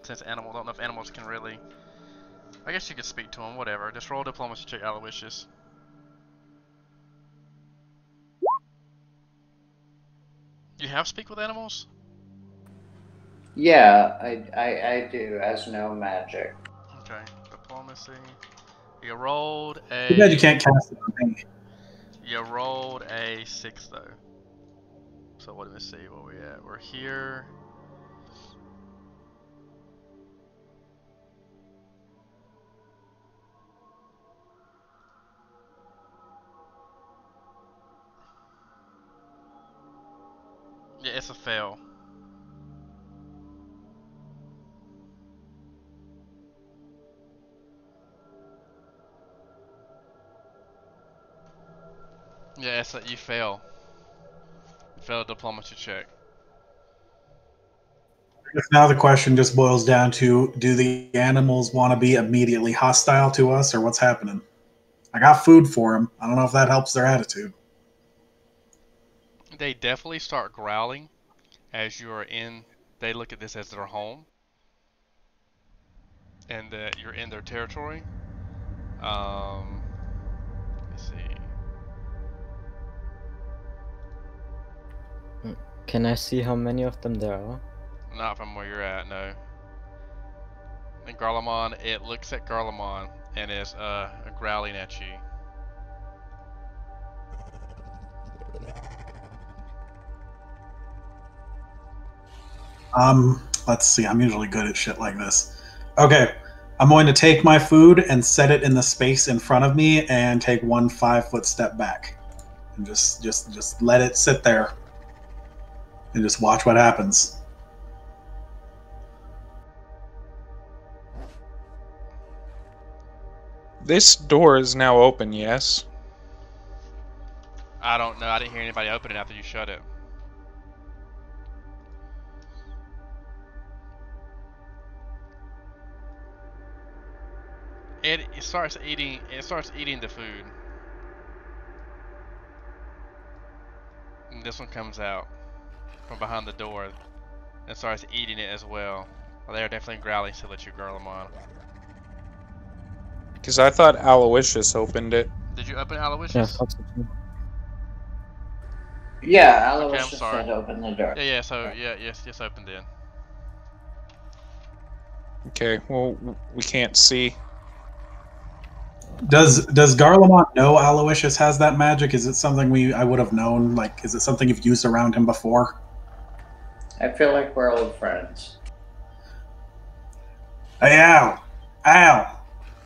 since animals. I don't know if animals can really. I guess you could speak to them. Whatever. Just roll diplomacy check, Aloysius. You have speak with animals? Yeah, I do as no magic. Okay, diplomacy. You rolled a. Too bad you can't cast it on me. You rolled a 6 though. So what do we see? Where we at? We're here. Yeah, it's a fail. Yeah, it's that you fail. You fail a diplomacy check. Now the question just boils down to: do the animals want to be immediately hostile to us, or what's happening? I got food for them. I don't know if that helps their attitude. They definitely start growling as you are in. They look at this as their home, and that you're in their territory. Let's see. Can I see how many of them there are? Not from where you're at, no. And Garlemon, it looks at Garlemon and is growling at you. Let's see. I'm usually good at shit like this. Okay, I'm going to take my food and set it in the space in front of me, and take 1 5-foot step back, and just let it sit there, and just watch what happens. This door is now open, yes? I don't know. I didn't hear anybody open it after you shut it. It starts eating. It starts eating the food. And this one comes out from behind the door and starts eating it as well. Well, they're definitely growling still at you, Garlemon. Because I thought Aloysius opened it. Did you open Yeah, Aloysius? that's it. Yeah, Okay, I'm Aloysius sorry. said open the door. Yeah. So yes, open then. Okay, well, we can't see. Does Garlemont know Aloysius has that magic? Is it something I would have known? Like, is it something you've used around him before? I feel like we're old friends. Hey, Al,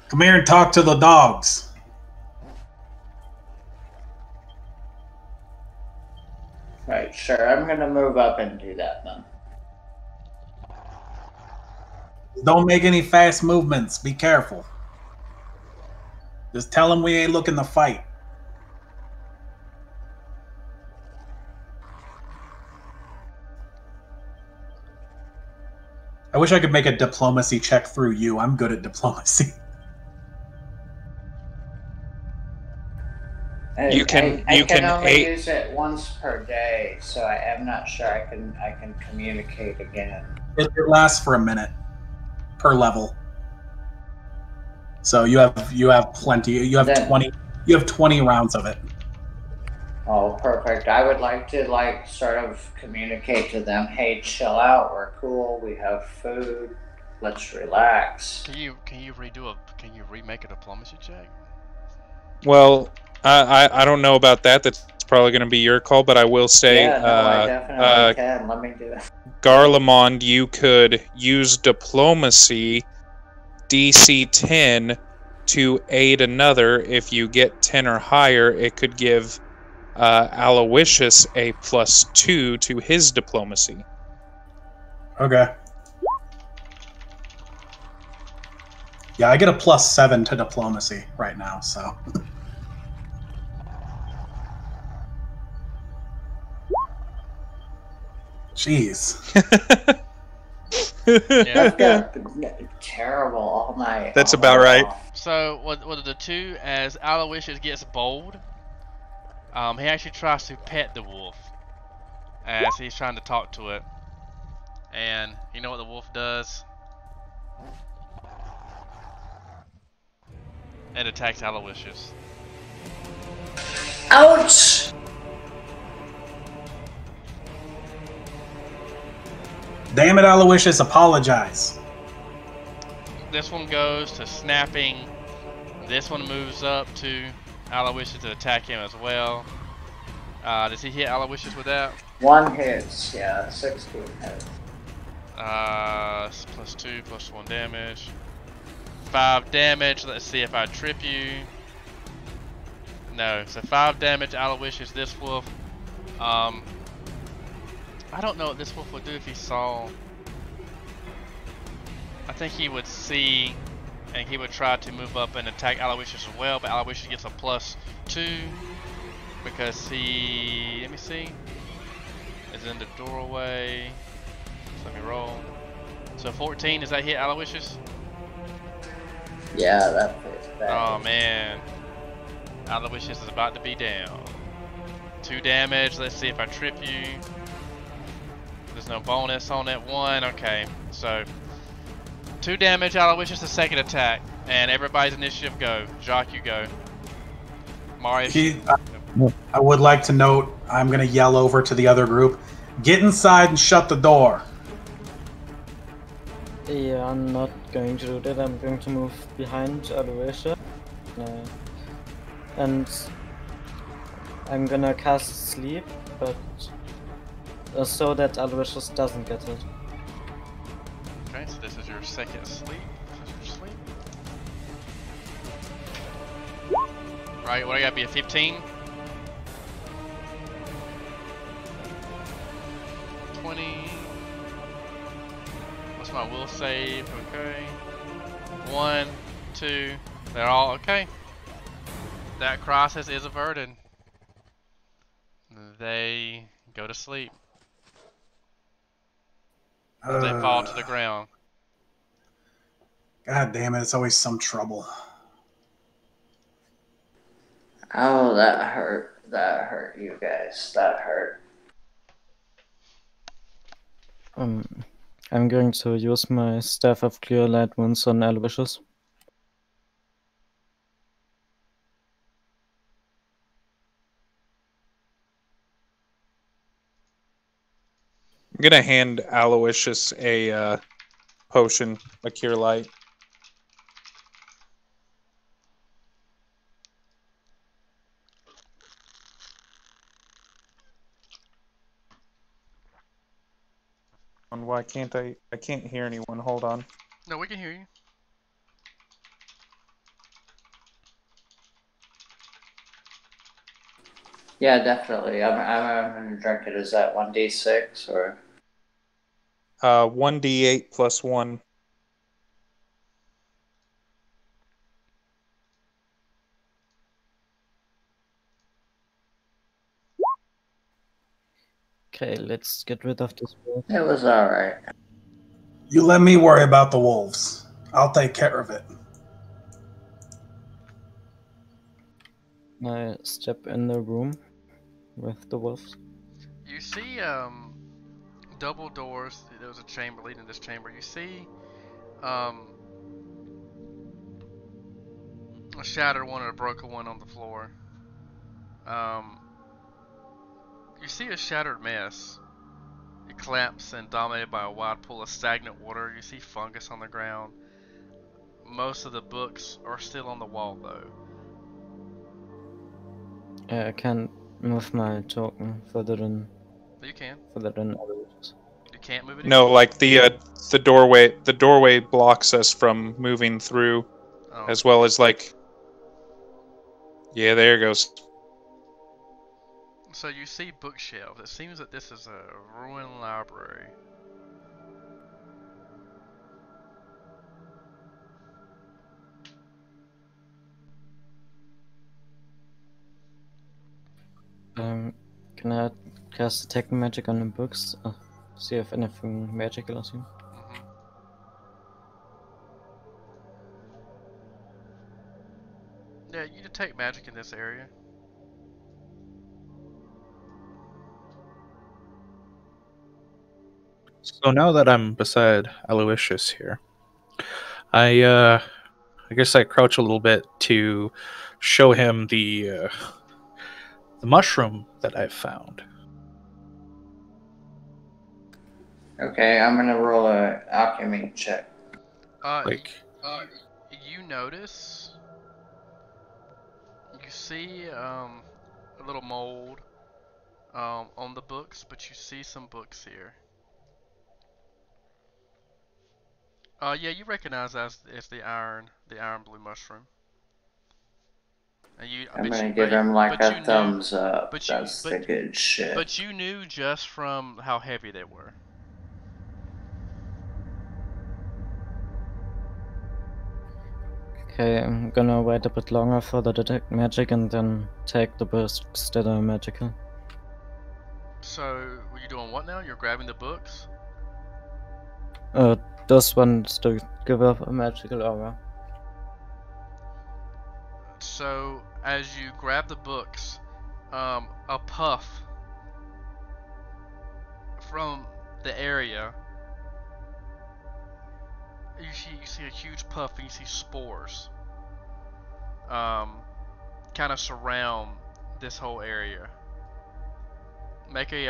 come here and talk to the dogs. Right, sure. I'm gonna move up and do that then. Don't make any fast movements. Be careful. Just tell them we ain't looking to fight. I wish I could make a diplomacy check through you. I'm good at diplomacy. You can only use it once per day, so I'm not sure I can communicate again. It lasts for a minute per level. So you have plenty. You have 20 rounds of it. Oh, perfect. I would like to sort of communicate to them, hey, chill out, we're cool, we have food, let's relax. Can you remake a diplomacy check? Well, I don't know about that. That's probably going to be your call, but I will say, Yeah, no, I definitely can. Let me do that. Garlemond, you could use diplomacy DC 10 to aid another. If you get 10 or higher, it could give Aloysius a +2 to his diplomacy. Okay. Yeah, I get a +7 to diplomacy right now, so. Jeez. Yeah. I've got terrible all night. That's all about night right. off. So what are the two? As Aloysius gets bold, he actually tries to pet the wolf as he's trying to talk to it. And you know what the wolf does? It attacks Aloysius. Ouch! Damn it, Aloysius, apologize. This one goes to snapping. This one moves up to Aloysius to attack him as well. Does he hit Aloysius with that? 1 hits, yeah, 16 hits. +2, +1 damage. 5 damage. Let's see if I trip you. No, so 5 damage, Aloysius, this wolf. I don't know what this wolf would do if he saw. I think he would see, and he would try to move up and attack Aloysius as well, but Aloysius gets a +2. because he, let me see, is in the doorway. So let me roll. So 14, does that hit Aloysius? Yeah, that fits back. Oh man, Aloysius is about to be down. 2 damage. Let's see if I trip you. There's no bonus on that one. Okay, so 2 damage. Aloysius, the second attack, and everybody's initiative go. Jacques, you go. Marius, I would like to note, I'm going to yell over to the other group, get inside and shut the door. Yeah, I'm not going to do that. I'm going to move behind Aloysius. And I'm gonna cast Sleep, but so that Aloysius doesn't get it. Okay, so this is your second sleep. This is your sleep. Right, what I gotta be a 15? 20. What's my will save? Okay. 1, 2. They're all okay. That crisis is averted. They go to sleep. They fall to the ground. God damn it, it's always some trouble. Oh, that hurt. That hurt, you guys. That hurt. I'm going to use my Staff of Clear Light Wounds on Aloysius. I'm gonna hand Aloysius a potion, a cure light. And why can't I can't hear anyone. Hold on. No, we can hear you. Yeah, definitely. I'm gonna drink it. Is that 1d6 or? 1d8 plus 1. Okay, let's get rid of this wolf. It was alright. You let me worry about the wolves. I'll take care of it. I step in the room with the wolves. You see, double doors. There was a chamber leading to this chamber. You see, a shattered one and a broken one on the floor. You see a shattered mess. It collapsed and dominated by a wide pool of stagnant water. You see fungus on the ground. Most of the books are still on the wall, though. I can't move my token further than You can. Aloysius. You can't move it. No, like the doorway blocks us from moving through, as well as like. Yeah, there it goes. So you see bookshelves. It seems that this is a ruined library. Can I cast Detect Magic on the books? See if anything magical is here. Yeah, you detect magic in this area. So now that I'm beside Aloysius here, I guess I crouch a little bit to show him the mushroom that I've found. Okay, I'm gonna roll a alchemy check. You notice, you see a little mold on the books, but you see some books here. Yeah, you recognize that as the iron blue mushroom. And I'm gonna give him like a thumbs up. That's the good shit. But you knew just from how heavy they were. Okay, I'm gonna wait a bit longer for the detect magic and then take the bursts that are magical. So, what you doing what now? You're grabbing the books? This one's to give up a magical aura. So, as you grab the books, a puff from the area, you see a huge puff and you see spores kind of surround this whole area. Make a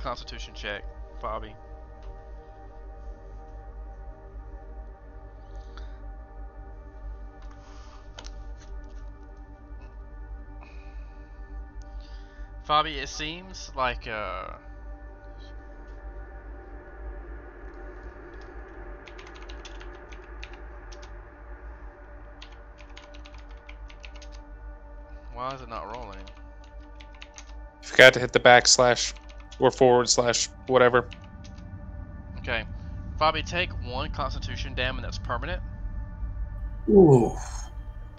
Constitution check, Bobby. Bobby, it seems like why is it not rolling? You forgot to hit the backslash or forward slash whatever. Okay. Bobby, take 1 Constitution damage that's permanent. Ooh.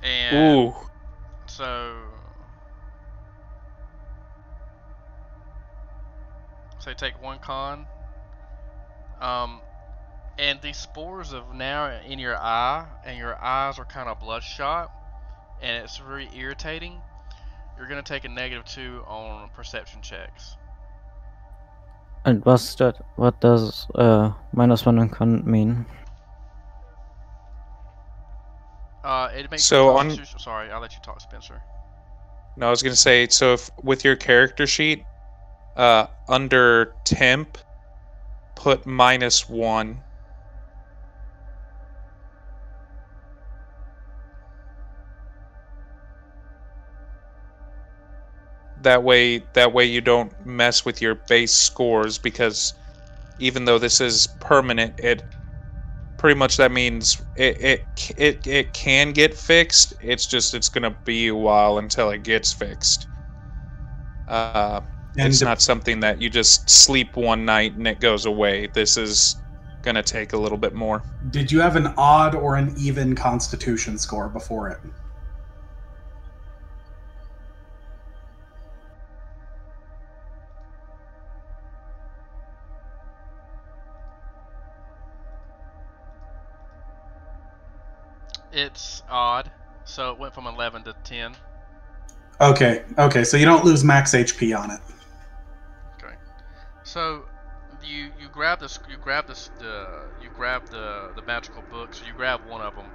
And Ooh. so take 1 con. And these spores are now in your eye, and your eyes are kind of bloodshot, and it's very irritating. You're gonna take a -2 on perception checks. And what's that? What does -1 on con mean? It makes So your on- Constitution. Sorry, I'll let you talk, Spencer. No, I was gonna say, so if with your character sheet, under temp, put -1. That way you don't mess with your base scores, because even though this is permanent, it pretty much that means it can get fixed. It's gonna be a while until it gets fixed. It's not something that you just sleep one night and it goes away. This is gonna take a little bit more. Did you have an odd or an even Constitution score before it? It's odd, so it went from 11 to 10. Okay, so you don't lose max HP on it. Okay. So you grab the magical book. So you grab one of them.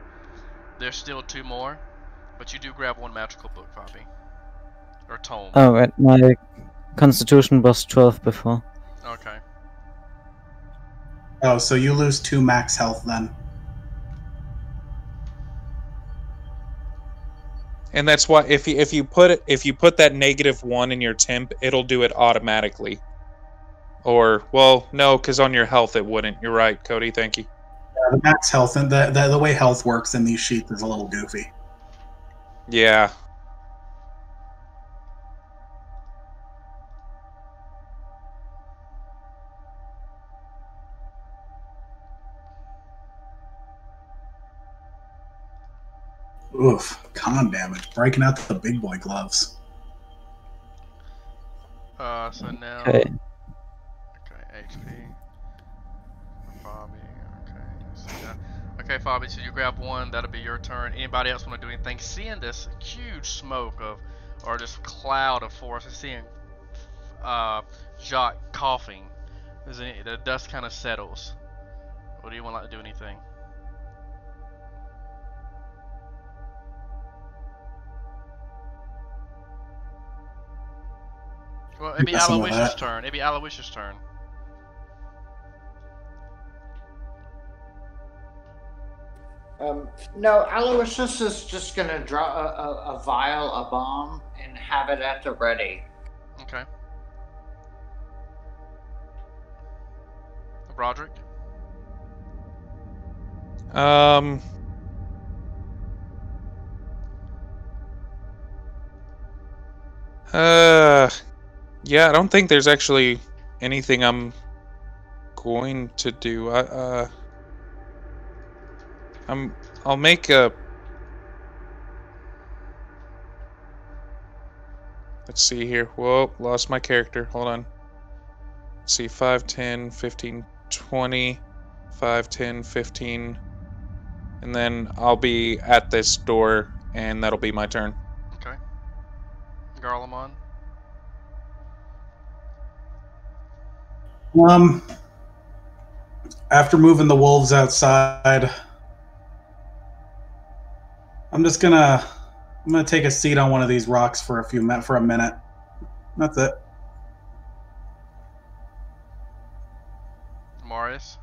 There's still 2 more, but you do grab 1 magical book copy or tome. Oh, right. My Constitution was 12 before. Okay. Oh, so you lose 2 max health then. And that's why if you put that -1 in your temp, it'll do it automatically. Or, well, no, because on your health it wouldn't. You're right, Cody. Thank you. Yeah, the max health and the way health works in these sheets is a little goofy. Yeah. Oof, con damage, breaking out the big boy gloves. So now. Okay. Okay, HP. Bobby. Okay. So okay, Bobby. So you grab 1. That'll be your turn. Anybody else want to do anything? Seeing this huge smoke or this cloud of force, and seeing Jacques coughing, the dust kind of settles. Or do you want to do anything? Well, it'd be Aloysius' turn. It'd be Aloysius' turn. No, Aloysius is just gonna draw a vial, a bomb, and have it at the ready. Okay. Broderick? Yeah, I don't think there's actually anything I'm going to do. I'll make a... Let's see here. Whoa, lost my character. Hold on. Let's see, 5, 10, 15, 20, 5, 10, 15. And then I'll be at this door, and that'll be my turn. Okay. Garlemon. After moving the wolves outside, I'm gonna take a seat on one of these rocks for a minute. That's it. Marius.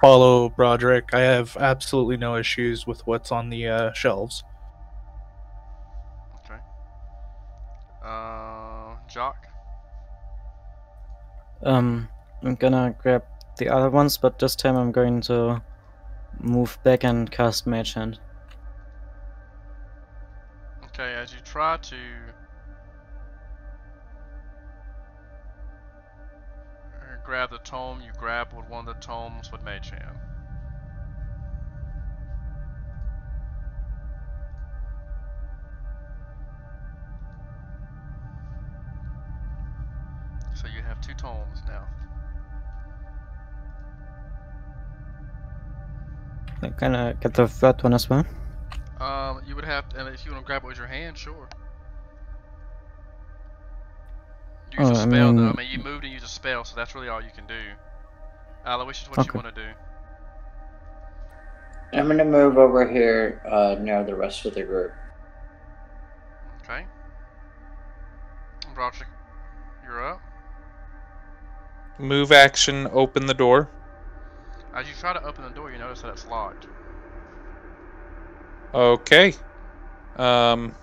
Follow Broderick. I have absolutely no issues with what's on the shelves. Okay. Jock. I'm gonna grab the other ones, but this time I'm going to move back and cast Mage Hand. Okay, as you try to grab the tome, you grab with one of the tomes with Mage Hand. So you have 2 tomes now. I'm gonna get the third one as well. You would have to, and if you want to grab it with your hand, sure. Use a spell though. I mean, you moved and used a spell, so that's really all you can do. Aloysius, what you want to do? I'm gonna move over here near the rest of the group. Okay. Broderick, you're up. Move action, open the door. As you try to open the door, you notice that it's locked. Okay. I'll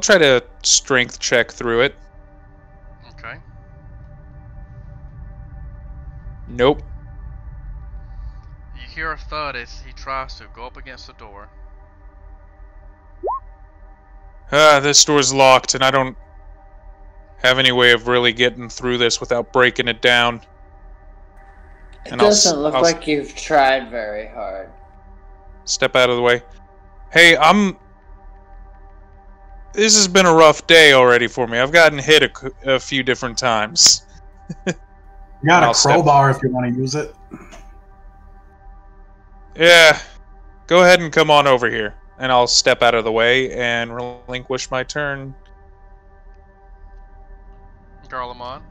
try to strength check through it. Okay. Nope. You hear a thud as he tries to go up against the door. This door's locked, and I don't have any way of really getting through this without breaking it down. It doesn't look like you've tried very hard. Step out of the way. Hey, this has been a rough day already for me. I've gotten hit a few different times. You got a crowbar if you want to use it. Yeah. Go ahead and come on over here. And I'll step out of the way and relinquish my turn. Garlemon.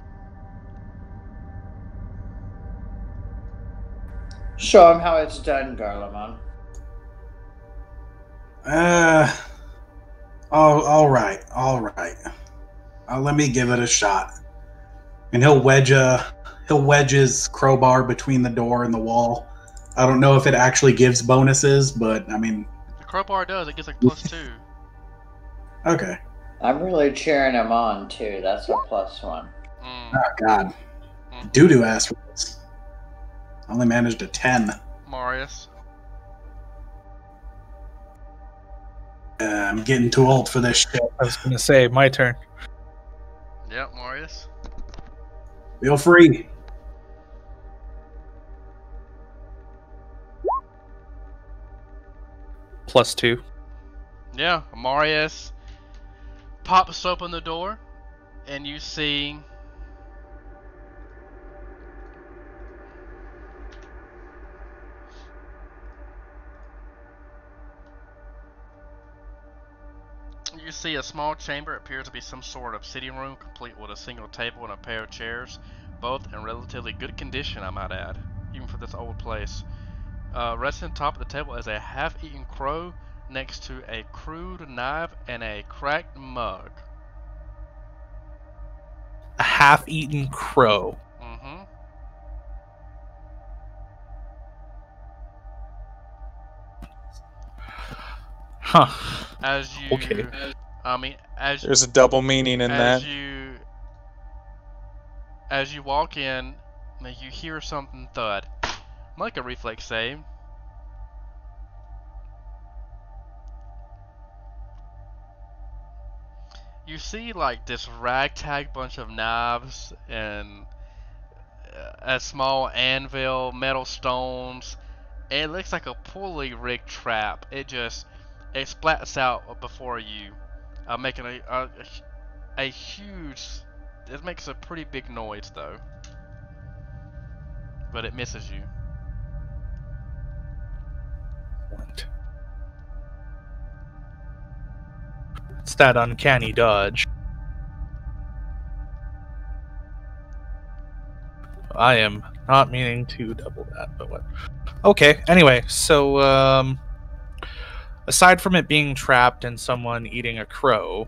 Show him how it's done, Garlemon. All right. Let me give it a shot. And he'll wedge his crowbar between the door and the wall. I don't know if it actually gives bonuses, but I mean, the crowbar does. It gets like +2. Okay. I'm really cheering him on too. That's a +1. Oh God. Doo-doo ass rolls. I only managed a 10. Marius. I'm getting too old for this shit. I was gonna say, my turn. Yep, Marius. Feel free. +2. Yeah, Marius pops open the door, and you see a small chamber. It appears to be some sort of sitting room, complete with a single table and a pair of chairs, both in relatively good condition, I might add, even for this old place. Resting on top of the table is a half-eaten crow next to a crude knife and a cracked mug. A half-eaten crow. Mm-hmm. Huh. As you, okay. I mean, as there's a double meaning in that. As you walk in, you hear something thud. Make a reflex save. you see like this ragtag bunch of knives and a small anvil, metal stones. It looks like a poorly rigged trap. It splats out before you, making a huge. It makes a pretty big noise though, but it misses you. What? It's that uncanny dodge. I am not meaning to double that, but what? Okay, anyway, so, aside from it being trapped and someone eating a crow,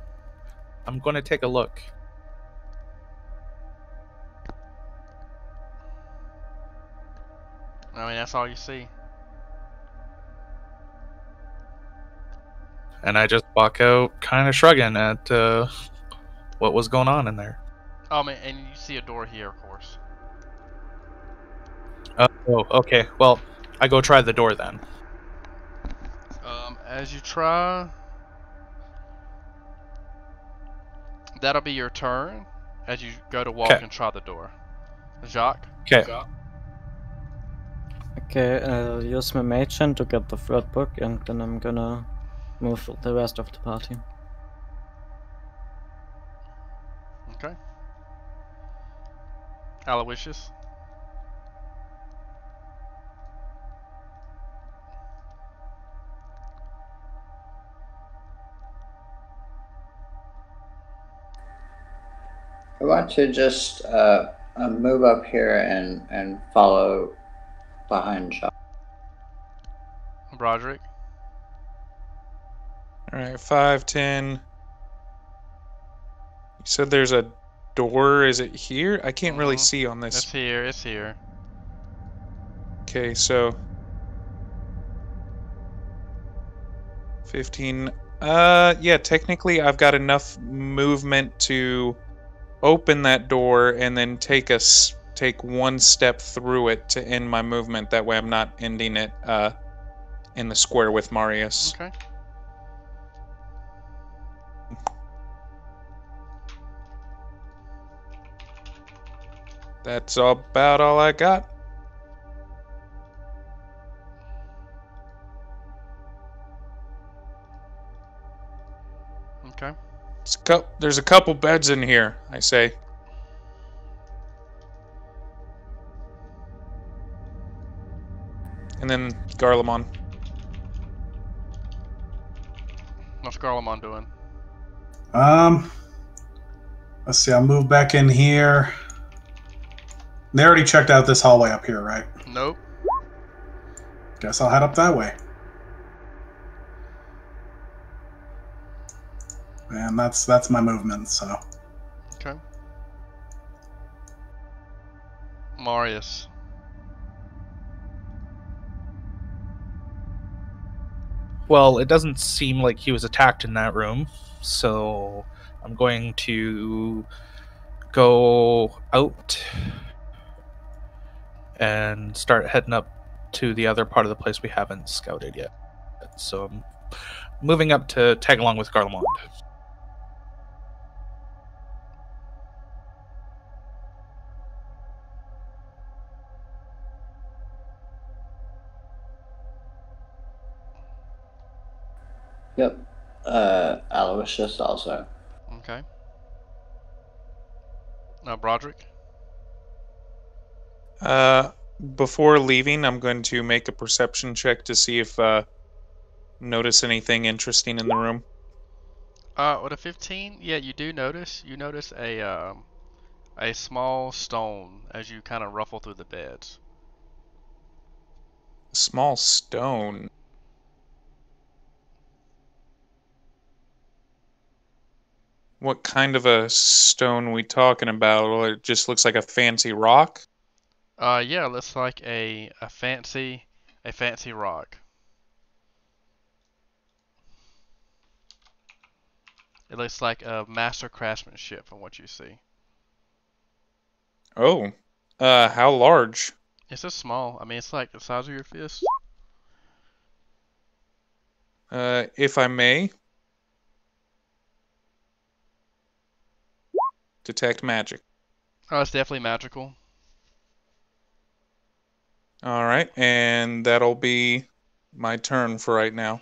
I'm going to take a look. I mean, that's all you see. And I just walk out, kind of shrugging at what was going on in there. Oh man, and you see a door here, of course. Oh, okay. Well, I go try the door then. As you try, that'll be your turn. As you go to walk Okay. and try the door, Jacques. Okay. Okay, I'll use my mage hand to get the third book, and then I'm gonna move the rest of the party. Okay. Aloysius. I want to just move up here and follow behind John. Broderick. Alright, 5, 10. You said there's a door. Is it here? I can't really see on this. It's here. It's here. Okay, so 15. Yeah, technically I've got enough movement to open that door and then take one step through it to end my movement. That way I'm not ending it in the square with Marius. Okay. That's about all I got. Okay. There's a couple beds in here, I say. And then Garlemon. What's Garlemon doing? Let's see. I'll move back in here. They already checked out this hallway up here, right? Nope. Guess I'll head up that way. And that's my movement, so. Okay. Marius. Well, it doesn't seem like he was attacked in that room, so I'm going to go out and start heading up to the other part of the place we haven't scouted yet. So I'm moving up to tag along with Garlemond. Yep. Aloysius also. Okay. Broderick. Before leaving, I'm going to make a perception check to see if notice anything interesting in the room. With a 15, yeah, you do notice. You notice a small stone as you kind of ruffle through the beds. A small stone. What kind of a stone are we talking about? Well, it just looks like a fancy rock. Yeah, it looks like a fancy rock. It looks like a master craftsmanship from what you see. Oh, how large? It's just small. I mean, it's like the size of your fist. If I may. detect magic. Oh, it's definitely magical. All right, and that'll be my turn for right now.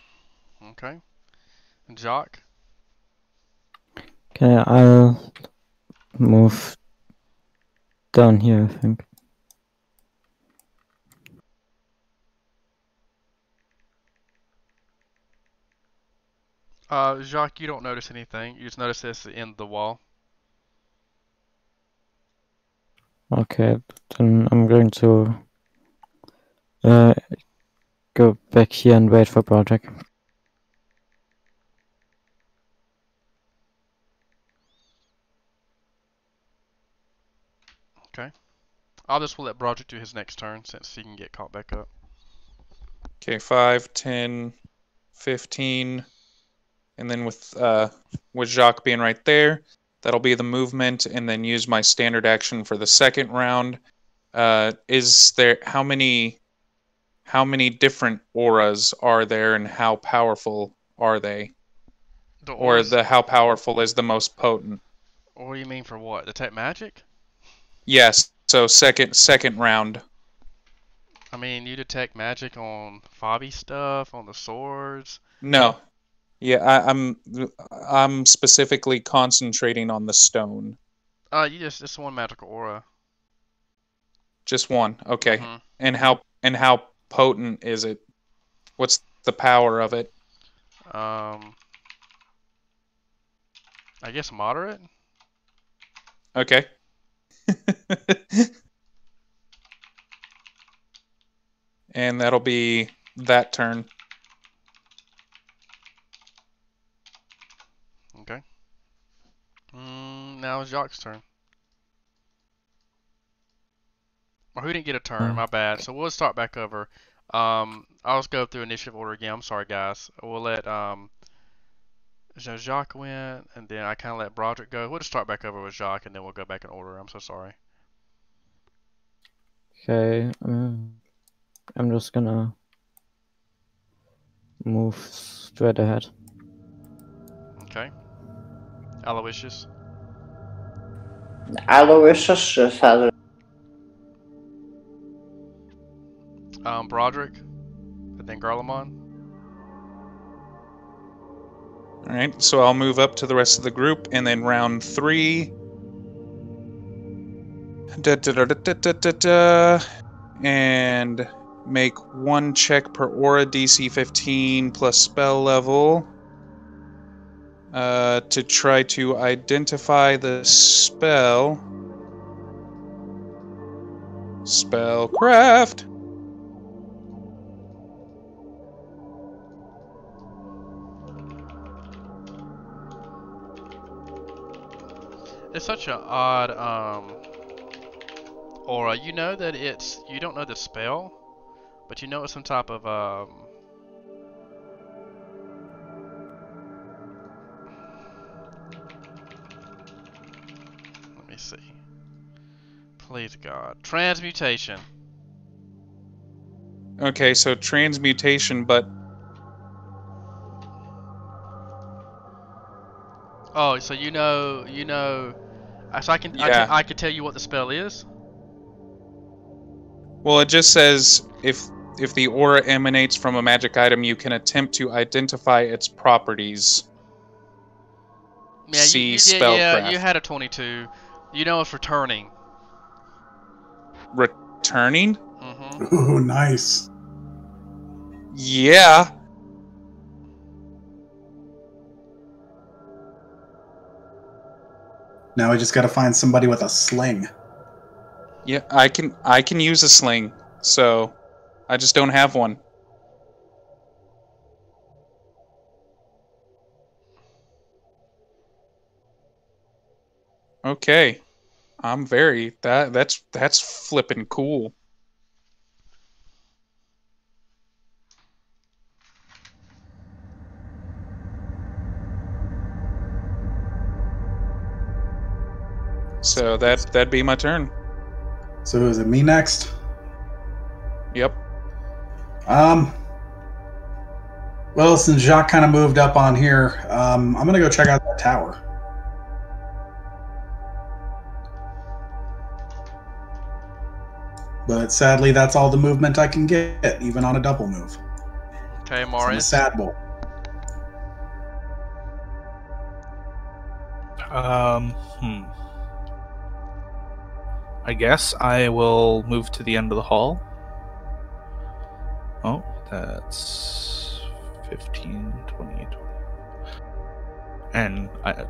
Okay. Jock? Okay, I'll move down here, I think. Jacques, you don't notice anything. You just notice this at the end of the wall. Okay, then I'm going to go back here and wait for Project. Okay. I'll just let Broderick do his next turn since he can get caught back up. Okay, 5, 10, 15, and then with Jacques being right there, that'll be the movement, and then use my standard action for the second round. Is there how many different auras are there, and how powerful are they? The Or auras, how powerful is the most potent? what do you mean for what? Detect magic? Yes. So second round. I mean, you detect magic on Fabi stuff, on the swords. No. Yeah, I'm specifically concentrating on the stone. It's one magical aura. Just one. Okay. Mm-hmm. And how potent is it? What's the power of it? I guess moderate. Okay. And that'll be that turn. Okay. Now it's Jacques' turn. Or who didn't get a turn? My bad. So we'll start back over. I'll just go through initiative order again. I'm sorry, guys. We'll let so Jacques went, and then I kind of let Broderick go. We'll just start back over with Jacques, and then we'll go back in order. I'm so sorry. Okay, I'm just gonna move straight ahead. Okay. Aloysius. Aloysius just has Broderick, and then Garlemon. All right. So I'll move up to the rest of the group, and then round 3. And make 1 check per aura, DC 15 plus spell level, to try to identify the spell. Spellcraft. It's such an odd aura. You know that you don't know the spell, but you know it's some type of let me see. Please God. Transmutation. Okay, so transmutation, but Oh, so so yeah. I can tell you what the spell is. Well, it just says if the aura emanates from a magic item, you can attempt to identify its properties. Yeah, See you spellcraft. had a 22. You know it's returning. Returning? Mm-hmm. Ooh, nice. Yeah. Now we just gotta find somebody with a sling. Yeah, I can use a sling, so I just don't have one. Okay. I'm very that's flippin' cool. So that'd be my turn. So is it me next? Yep. Well, since Jacques kind of moved up on here, I'm gonna go check out that tower. But sadly, that's all the movement I can get, even on a double move. Okay, So I'm a Marius. sad boy. I guess I will move to the end of the hall. Oh, that's 15, 20, 20. And I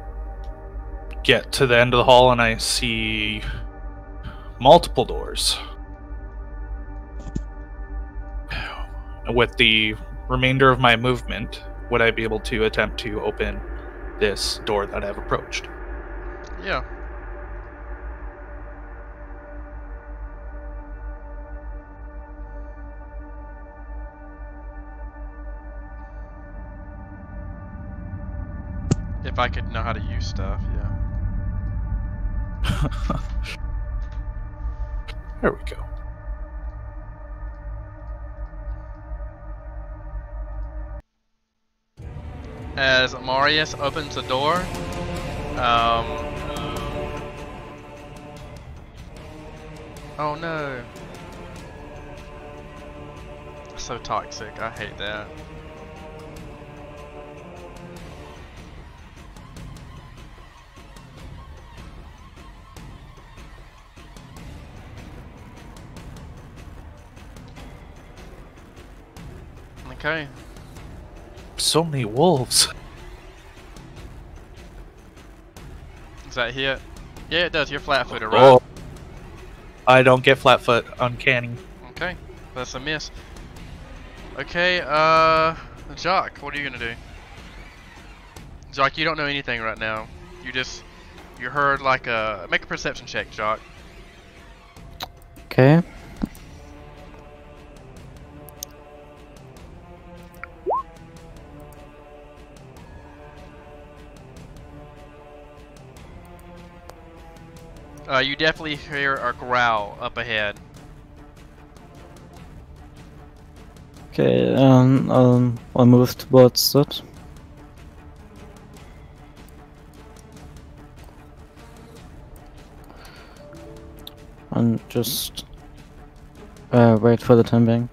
get to the end of the hall and I see multiple doors. With the remainder of my movement, would I be able to attempt to open this door that I've approached? Yeah. If I could know how to use stuff, yeah. There we go. As Marius opens the door, oh no. So toxic, I hate that. Okay. So many wolves. Does that hit? Yeah, it does. You're flat-footed, right? Oh. I don't get flat-foot. Uncanny. Okay, that's a miss. Okay, Jock, what are you gonna do? Jock, you don't know anything right now. You heard like make a perception check, Jock. Okay. You definitely hear a growl up ahead. Okay, I'll move towards that. And just wait for the time being.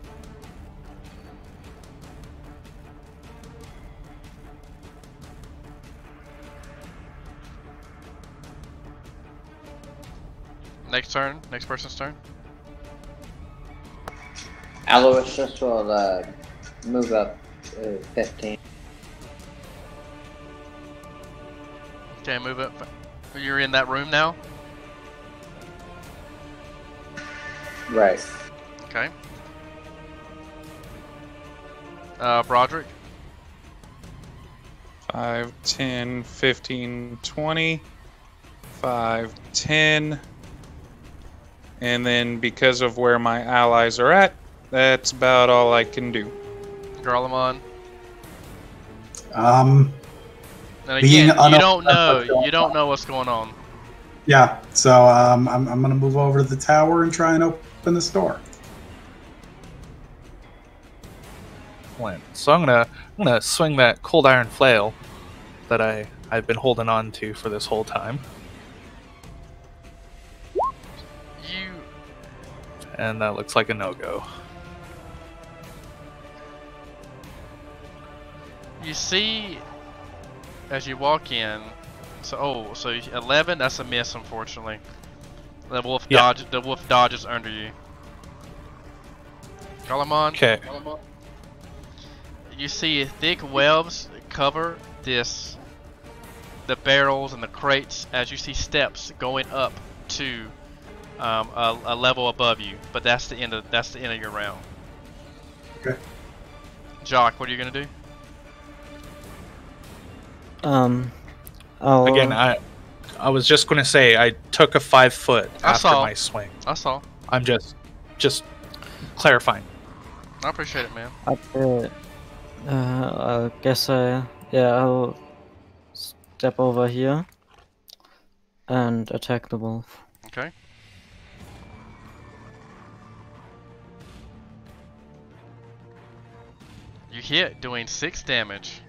Next turn, next person's turn. Aloysius will move up 15. Okay, move up. You're in that room now? Right. Okay. Broderick? 5, 10, 15, 20. 5, 10. And then because of where my allies are at, that's about all I can do. Garlemon? Um, And Being again, you don't know. unaware- You don't know what's going on. yeah, so I'm gonna move over to the tower and try and open this door. So I'm gonna swing that cold iron flail that I've been holding on to for this whole time. And that looks like a no-go. You see, as you walk in, so 11. That's a miss, unfortunately. The wolf dodges under you. Garlemon. Okay. You see thick webs cover the barrels and the crates as you see steps going up to a level above you, but that's the end of your round. Okay. Jock, what are you gonna do? Again, I was just gonna say I took a 5 foot after my swing. I saw. I'm just clarifying. I appreciate it, man. I guess I'll step over here and attack the wolf. Okay. You hit, doing 6 damage.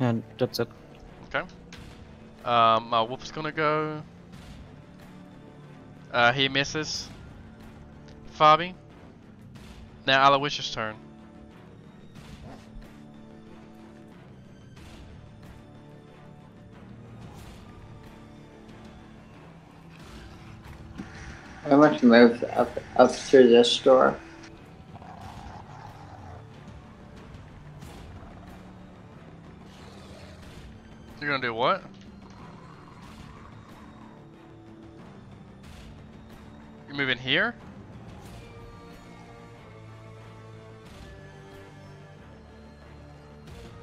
And that's it. Okay. My wolf's gonna go. He misses. Fabi. Now Aloysius' turn. I want to move up through this door. You're gonna do what? You're moving here?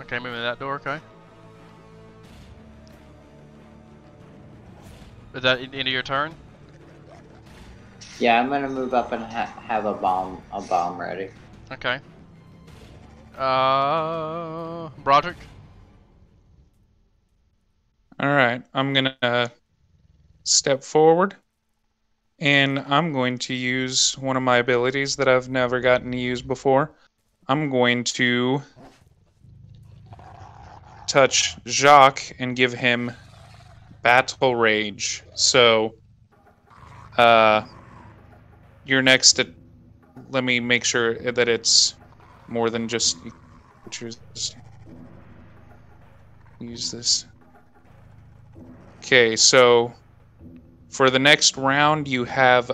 Okay, moving that door, okay. Is that the end of your turn? Yeah, I'm gonna move up and have a bomb ready. Okay. Broderick? Alright, I'm gonna step forward. And I'm going to use one of my abilities that I've never gotten to use before. I'm going to touch Jacques and give him Battle Rage. So, you're next to... Let me make sure that it's more than just... Use this. Okay, so... For the next round, you have,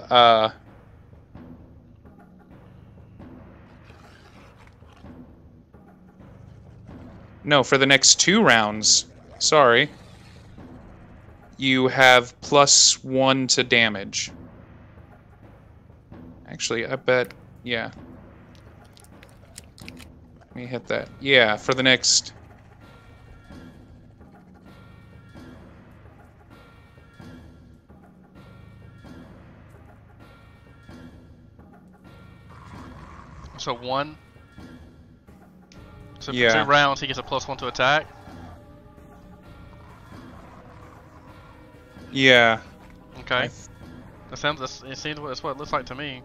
No, for the next 2 rounds, sorry, you have +1 to damage. Actually, I bet, yeah. Let me hit that. Yeah, for the next... So 1. So for Yeah. 2 rounds, he gets a +1 to attack. Yeah. Okay. It seems that's what it looks like to me.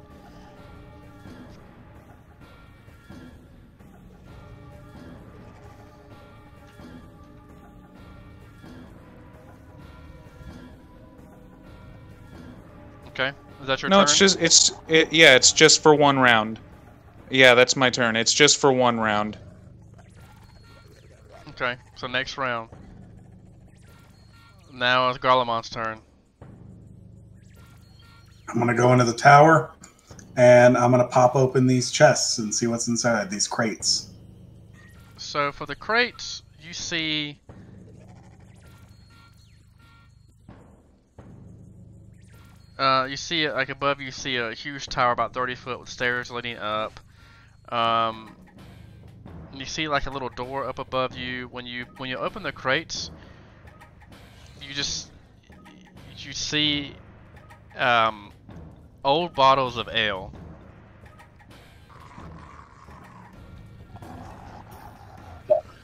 Okay. Is that your No, turn? it's just for 1 round. Yeah, that's my turn. It's just for 1 round. Okay. So next round. Now it's Garlemon's turn. I'm gonna go into the tower, and I'm gonna pop open these chests and see what's inside these crates. So for the crates, you see it like above you see a huge tower about 30 foot with stairs leading up. You see like a little door up above you. When you open the crates, you see old bottles of ale.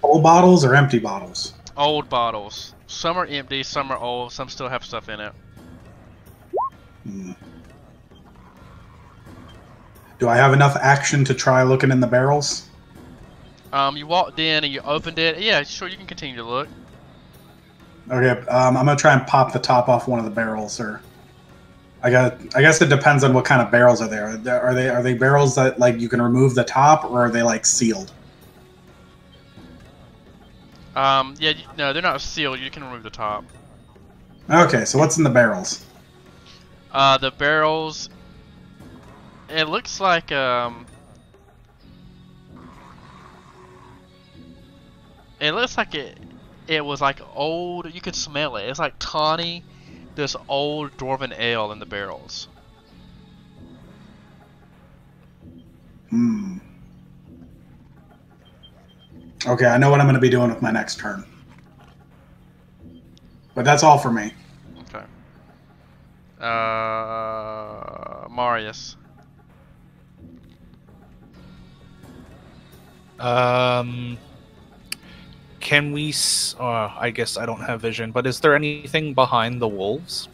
Full bottles or empty bottles? Old bottles. Some are empty, some are old, some still have stuff in it. Do I have enough action to try looking in the barrels? You walked in and you opened it. Yeah, sure, you can continue to look. Okay, I'm gonna try and pop the top off one of the barrels, or I guess it depends on what kind of barrels are there. Are they barrels that like you can remove the top, or are they like sealed? Yeah, no, they're not sealed. You can remove the top. Okay, so what's in the barrels? The barrels. It looks like it looks like it was like old. You could smell it. It's like tawny. This old dwarven ale in the barrels. Okay, I know what I'm going to be doing with my next turn. But that's all for me. Okay. Marius. Can we? I guess I don't have vision, but is there anything behind the wolves?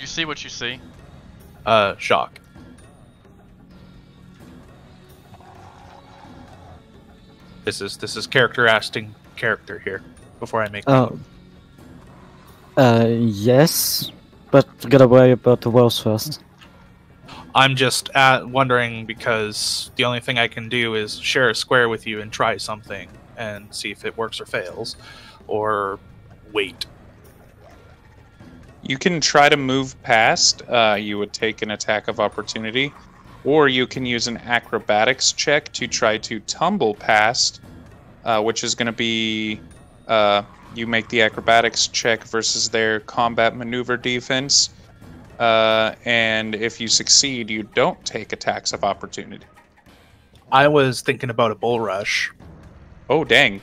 You see what you see. Shock. This is character asking character here. before I make my Oh, move. yes, but gotta worry about the wolves first. I'm just wondering because the only thing I can do is share a square with you and try something and see if it works or fails, or wait. You can try to move past. You would take an attack of opportunity, or you can use an acrobatics check to try to tumble past, which is going to be you make the acrobatics check versus their combat maneuver defense, and if you succeed, you don't take attacks of opportunity. I was thinking about a bull rush. Oh, dang.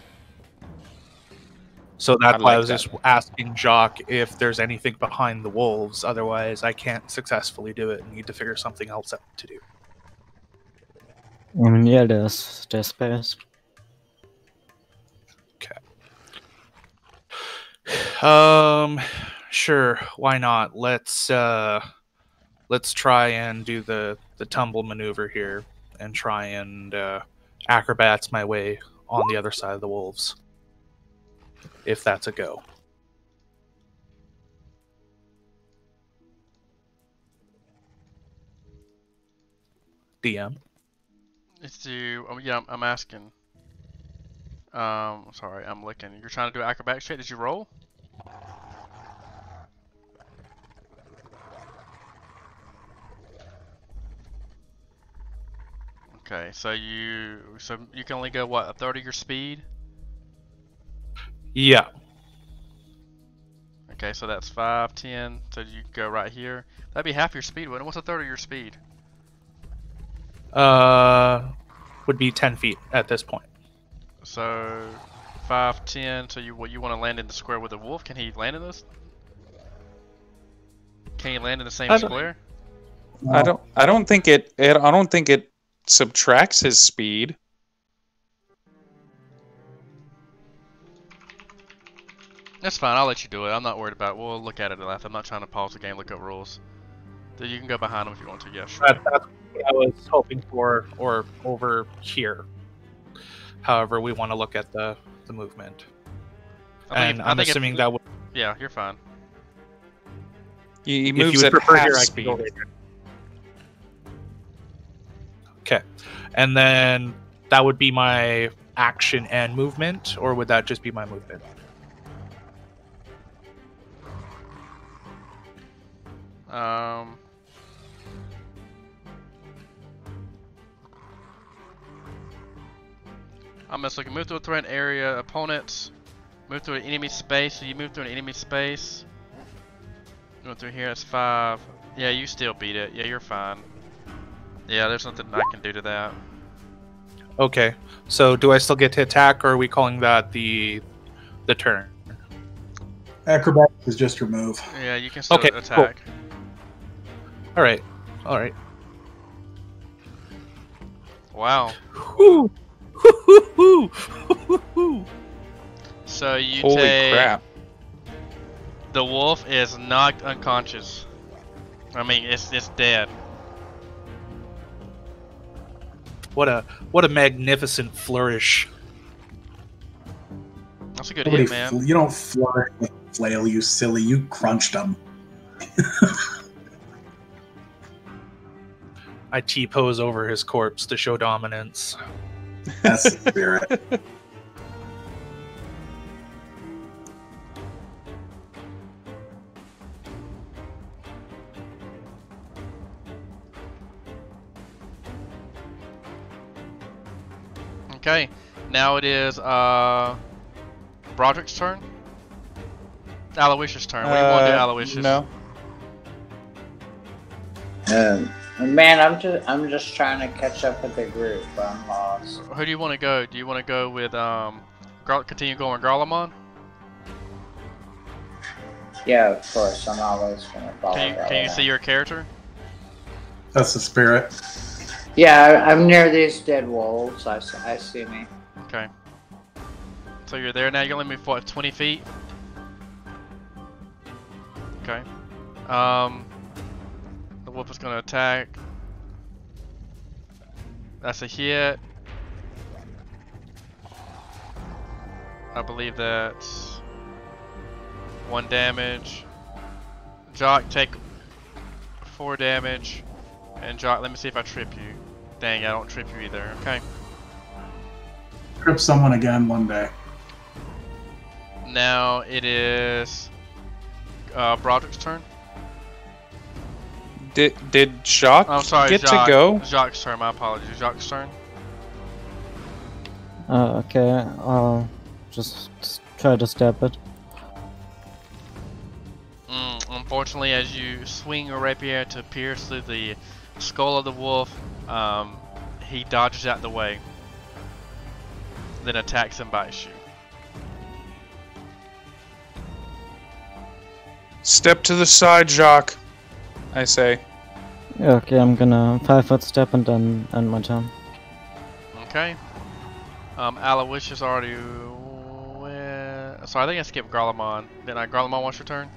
So that's why I was that. just asking Jacques if there's anything behind the wolves. Otherwise, I can't successfully do it and need to figure something else out to do. I mean, yeah, there's space. Okay. Sure. Why not? Let's try and do the tumble maneuver here and try and acrobats my way on the other side of the wolves. If that's a go. DM. Yeah, I'm asking. Sorry, I'm looking. You're trying to do acrobatics check. Did you roll? Okay, so you can only go what, a third of your speed? Yeah. Okay, so that's 5, 10. So you go right here. That'd be half your speed, wouldn't it? What's a third of your speed? Would be 10 feet at this point. So 5, 10. So you want to land in the square with the wolf? Can he land in this? Can he land in the same square? I don't think it subtracts his speed. That's fine. I'll let you do it. I'm not worried about it. We'll look at it after. I'm not trying to pause the game, look up rules. So you can go behind him if you want to. Yeah, sure. That's what I was hoping for, or over here. However, we want to look at the movement. I'm assuming that would. Yeah, you're fine. He moves at half speed. Okay, and then that would be my action and movement, or would that just be my movement? I'm just looking. Move through a threat area. Opponents. Move through an enemy space. So you move through an enemy space. Going through here. That's 5. Yeah, you still beat it. Yeah, you're fine. Yeah, there's nothing I can do to that. Okay, so do I still get to attack, or are we calling that the turn? Acrobatics is just your move. Yeah, you can still attack. Cool. All right. Wow. Woo! So you Holy take. crap. The wolf is knocked unconscious. I mean, it's dead. What a magnificent flourish. That's a good hit, man. You don't flourish with flail, you silly. You crunched them. I T-pose over his corpse to show dominance. That's the spirit. Okay, now it is Broderick's turn. Aloysius' turn. What do you want to do, Aloysius? No. Man, I'm just trying to catch up with the group. I'm lost. Who do you want to go? Do you want to go with continue going with Garlemon? Yeah, of course. I'm always gonna follow. Can you see your character? That's the spirit. Yeah, I'm near these dead wolves. I see me. Okay. So you're there now. You only move what, 20 feet? Okay. The wolf is gonna attack. That's a hit. I believe that's 1 damage. Jock, take 4 damage. And Jock, let me see if I trip you. Dang, I don't trip you either. Okay. Trip someone again one day. Now it is Broderick's turn. Did Jacques Oh, sorry, get Jacques. to go? Jacques' turn. My apologies. Jacques' turn. Okay, I'll just try to stab it. Unfortunately, as you swing your rapier to pierce through the skull of the wolf, he dodges out the way, then attacks and bites you. Step to the side, Jacques. I say. Okay, I'm gonna 5-foot step and then end my turn. Okay. Aloysius already went. So I think I skipped Garlemon. Then Garlemon wants your turn.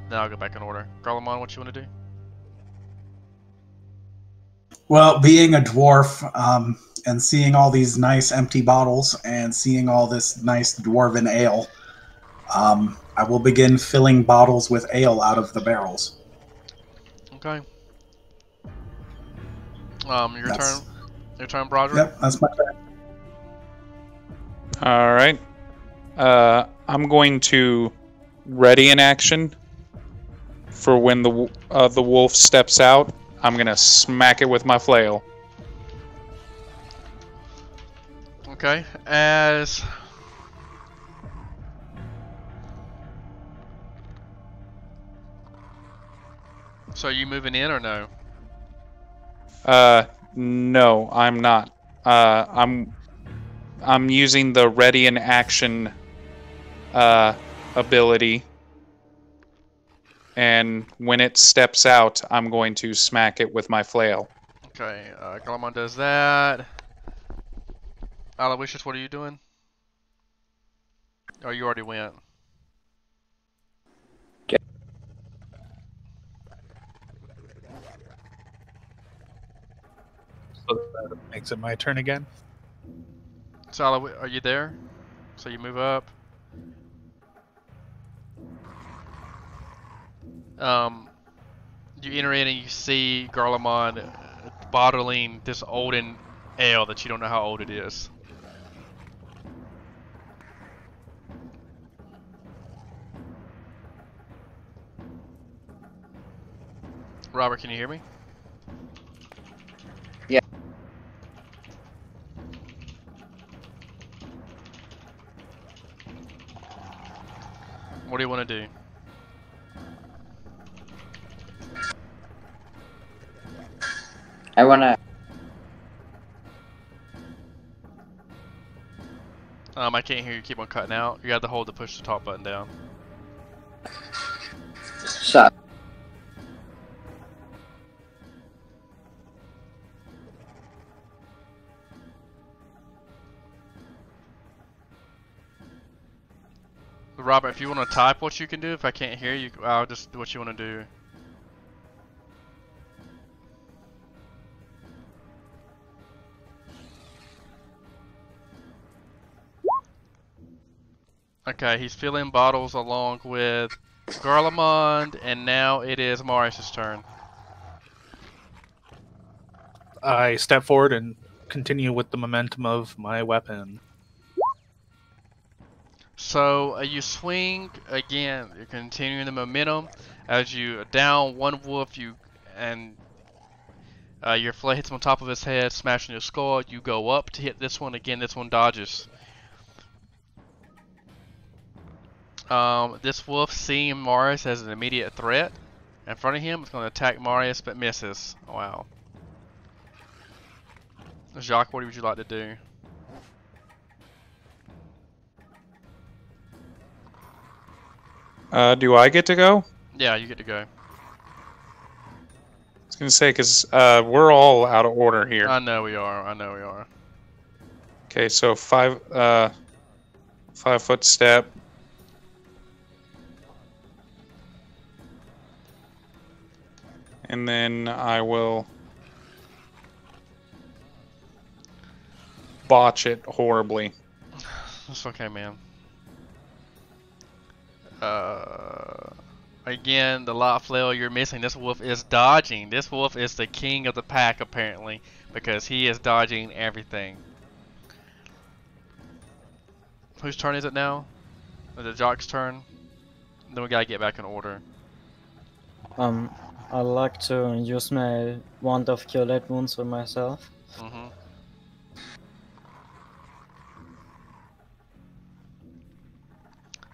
Then I'll go back in order. Garlemon, what you want to do? Well, being a dwarf and seeing all these nice empty bottles and seeing all this nice dwarven ale, I will begin filling bottles with ale out of the barrels. Okay. Your turn. Your turn, Broderick. Yep, that's my turn. All right. I'm going to ready an action for when the wolf steps out. I'm gonna smack it with my flail. Okay. As so, are you moving in or no? No, I'm not. I'm using the ready an action ability. And when it steps out, I'm going to smack it with my flail. Okay, Garlemon does that. Aloysius, what are you doing? Oh, you already went. So that makes it my turn again. So, are you there? So you move up. You enter in and you see Garlemon bottling this olden ale that you don't know how old it is. Robert, can you hear me? Yeah. What do you want to do? I wanna. I can't hear you. Keep on cutting out. You have to hold the push the talk button down. So, Robert, if you want to type what you can do, if I can't hear you, I'll just do what you want to do. Okay, he's filling bottles along with Garlemond, and now it is Marius' turn. I step forward and continue with the momentum of my weapon. So you swing again. You're continuing the momentum as you down one wolf. Your flail hits on top of his head, smashing his skull. You go up to hit this one again. This one dodges. This wolf, seeing Marius as an immediate threat in front of him, is going to attack Marius but misses. Wow. Jacques, what would you like to do? Do I get to go? Yeah, you get to go. I was gonna say, because we're all out of order here. I know we are. I know we are. Okay, so 5-foot step. And then I will botch it horribly. It's okay, man. Again, the lot flail you're missing. This wolf is dodging. This wolf is the king of the pack, apparently, because he is dodging everything. Whose turn is it now? Is it Jock's turn? Then we gotta get back in order. I like to use my wand of cure light wounds on myself.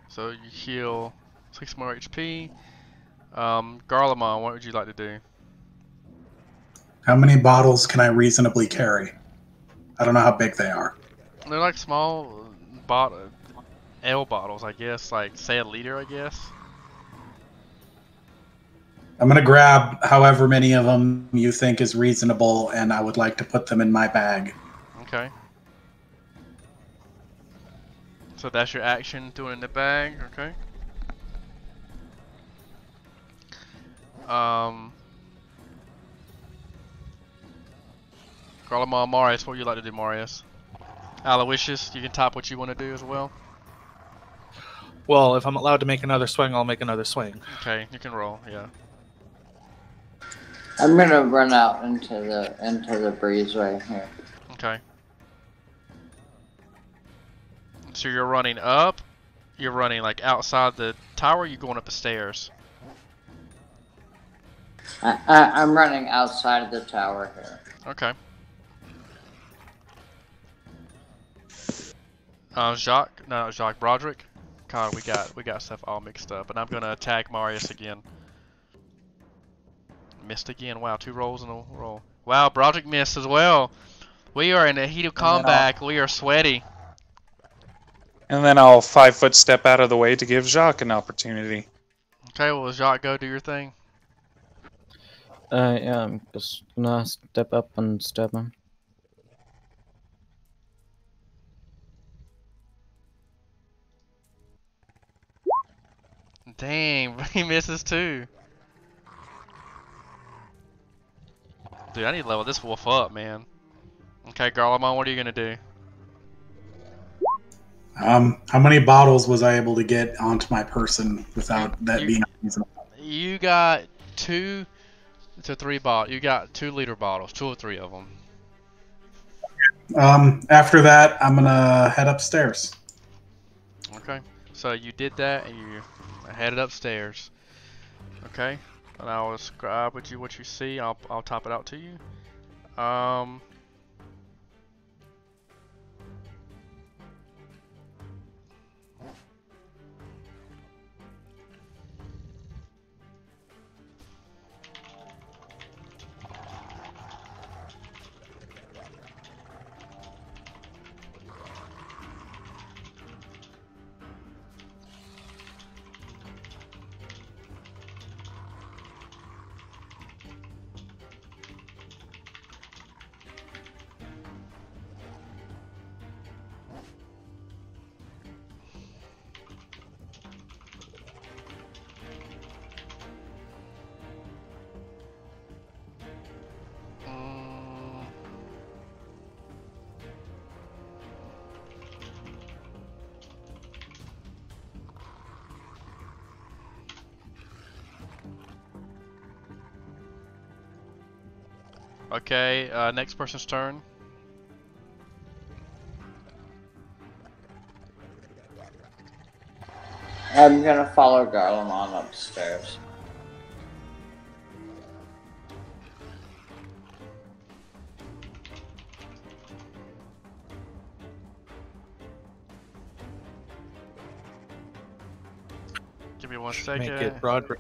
So you heal 6 more HP. Garlemon, what would you like to do? How many bottles can I reasonably carry? I don't know how big they are. They're like small ale bottles, I guess. Like, say a liter, I guess. I'm going to grab however many of them you think is reasonable, and I would like to put them in my bag. Okay. So that's your action, doing in the bag, okay. Garlemon, Marius, what would you like to do, Marius? Aloysius, you can type what you want to do as well. Well, if I'm allowed to make another swing, I'll make another swing. Okay, you can roll, yeah. I'm gonna run out into the breezeway here. Okay. So you're running up, you're running like outside the tower, you're going up the stairs. I'm running outside of the tower here. Okay. Jacques Broderick. God, we got stuff all mixed up, and I'm gonna attack Marius again. Missed again. Wow, 2 rolls in a row. Wow, Broderick missed as well. We are in the heat of combat. We are sweaty. And then I'll 5-foot step out of the way to give Jacques an opportunity. Okay, well, Jacques, go do your thing. Yeah, I'm just gonna step up and stab him. Dang, he misses too. Dude, I need to level this wolf up, man. Okay, Garlemon, what are you gonna do? How many bottles was I able to get onto my person without that being unreasonable? You got 2 to 3 bottles. You got 2-liter bottles, 2 or 3 of them. After that, I'm gonna head upstairs. Okay, so you did that and you headed upstairs. Okay, and I'll describe what you see. I'll top it out to you. Okay, next person's turn. I'm gonna follow Garlemon upstairs. Give me 1 second. Make it Broderick.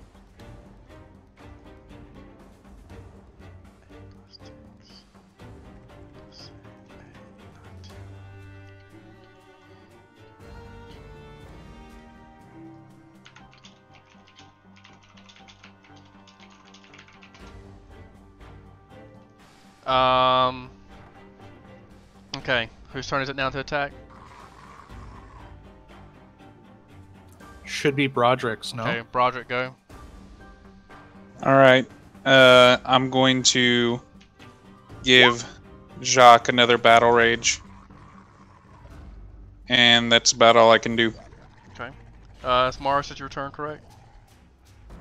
Okay, whose turn is it now to attack? Should be Broderick's, no? Okay, Broderick, go. Alright. I'm going to give Jacques another battle rage. And that's about all I can do. Okay. It's Mars, it's your turn, correct?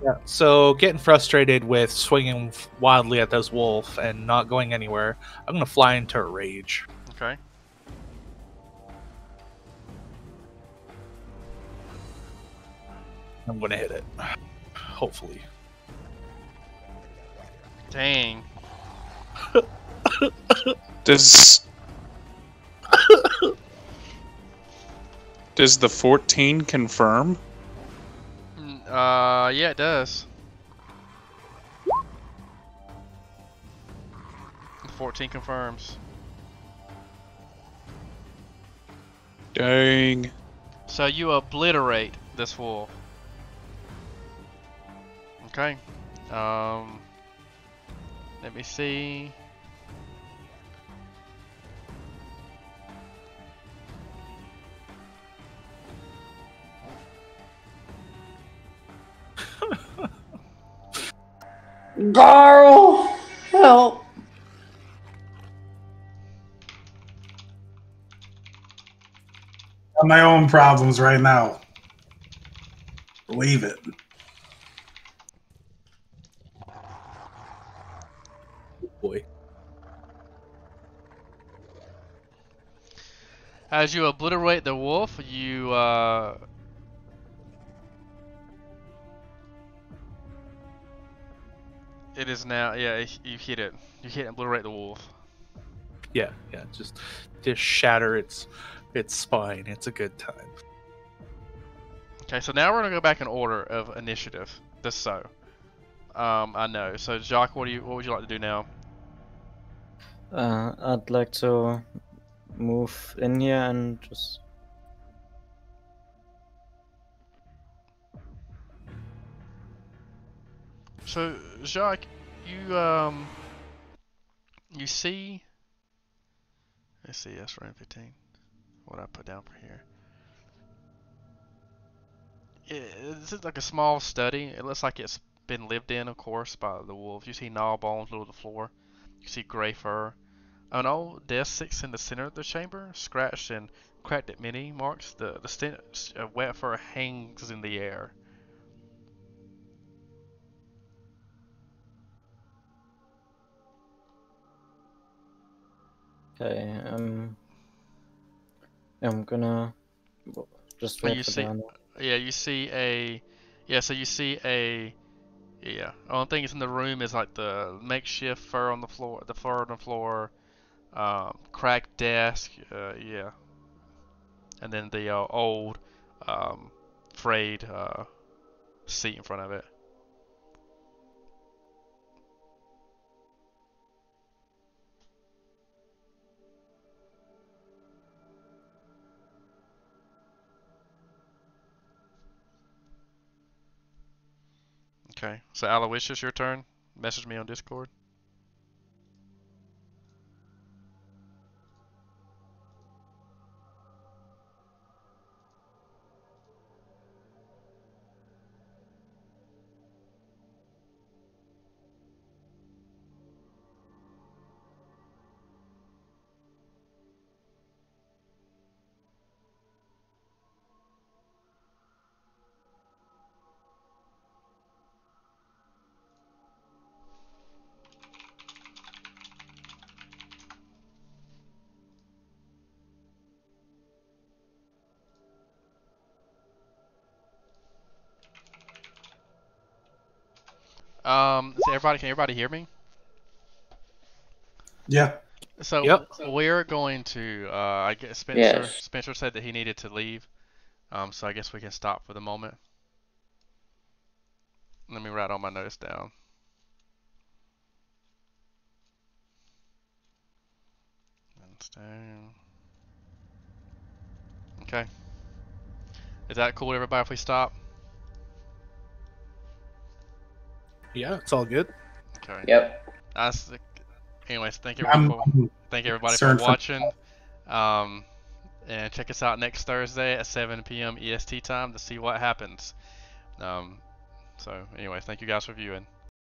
Yeah. So, getting frustrated with swinging wildly at this wolf and not going anywhere, I'm gonna fly into a rage. Okay. I'm gonna hit it. Hopefully. Dang. Does the 14 confirm? Yeah, it does. 14 confirms. Dang. So you obliterate this wolf. Okay. Let me see. Garl, help. Got my own problems right now. Believe it. Boy. As you obliterate the wolf, you it is now, yeah, you hit it. You hit and obliterate the wolf. Yeah, just shatter its spine. It's a good time. Okay, so now we're gonna go back in order of initiative. Just so. I know. So Jacques, what would you like to do now? I'd like to move in here and just. So Jacques, you see. Let's see, that's round 15. What I put down for here. This is like a small study. It looks like it's been lived in, of course, by the wolves. You see gnaw bones all over the floor. You see gray fur. An old desk sits in the center of the chamber, scratched and cracked at many marks. The stench of wet fur hangs in the air. Okay, I'm gonna just And wait you for see, the yeah, you see a, yeah, so you see a, yeah. Only thing that's in the room is like the makeshift fur on the floor, the fur on the floor, cracked desk, yeah, and then the old, frayed seat in front of it. Okay, so Aloysius, your turn. Message me on Discord. Can everybody hear me? Yeah. So Yep. we're going to, I guess Yes. Spencer said that he needed to leave. So I guess we can stop for the moment. Let me write all my notes down. Okay. Is that cool with everybody if we stop? Yeah, it's all good. Okay. Yep. Anyways, I'm thank everybody for concerned for watching. And check us out next Thursday at 7 p.m. EST time to see what happens. So anyways, thank you guys for viewing.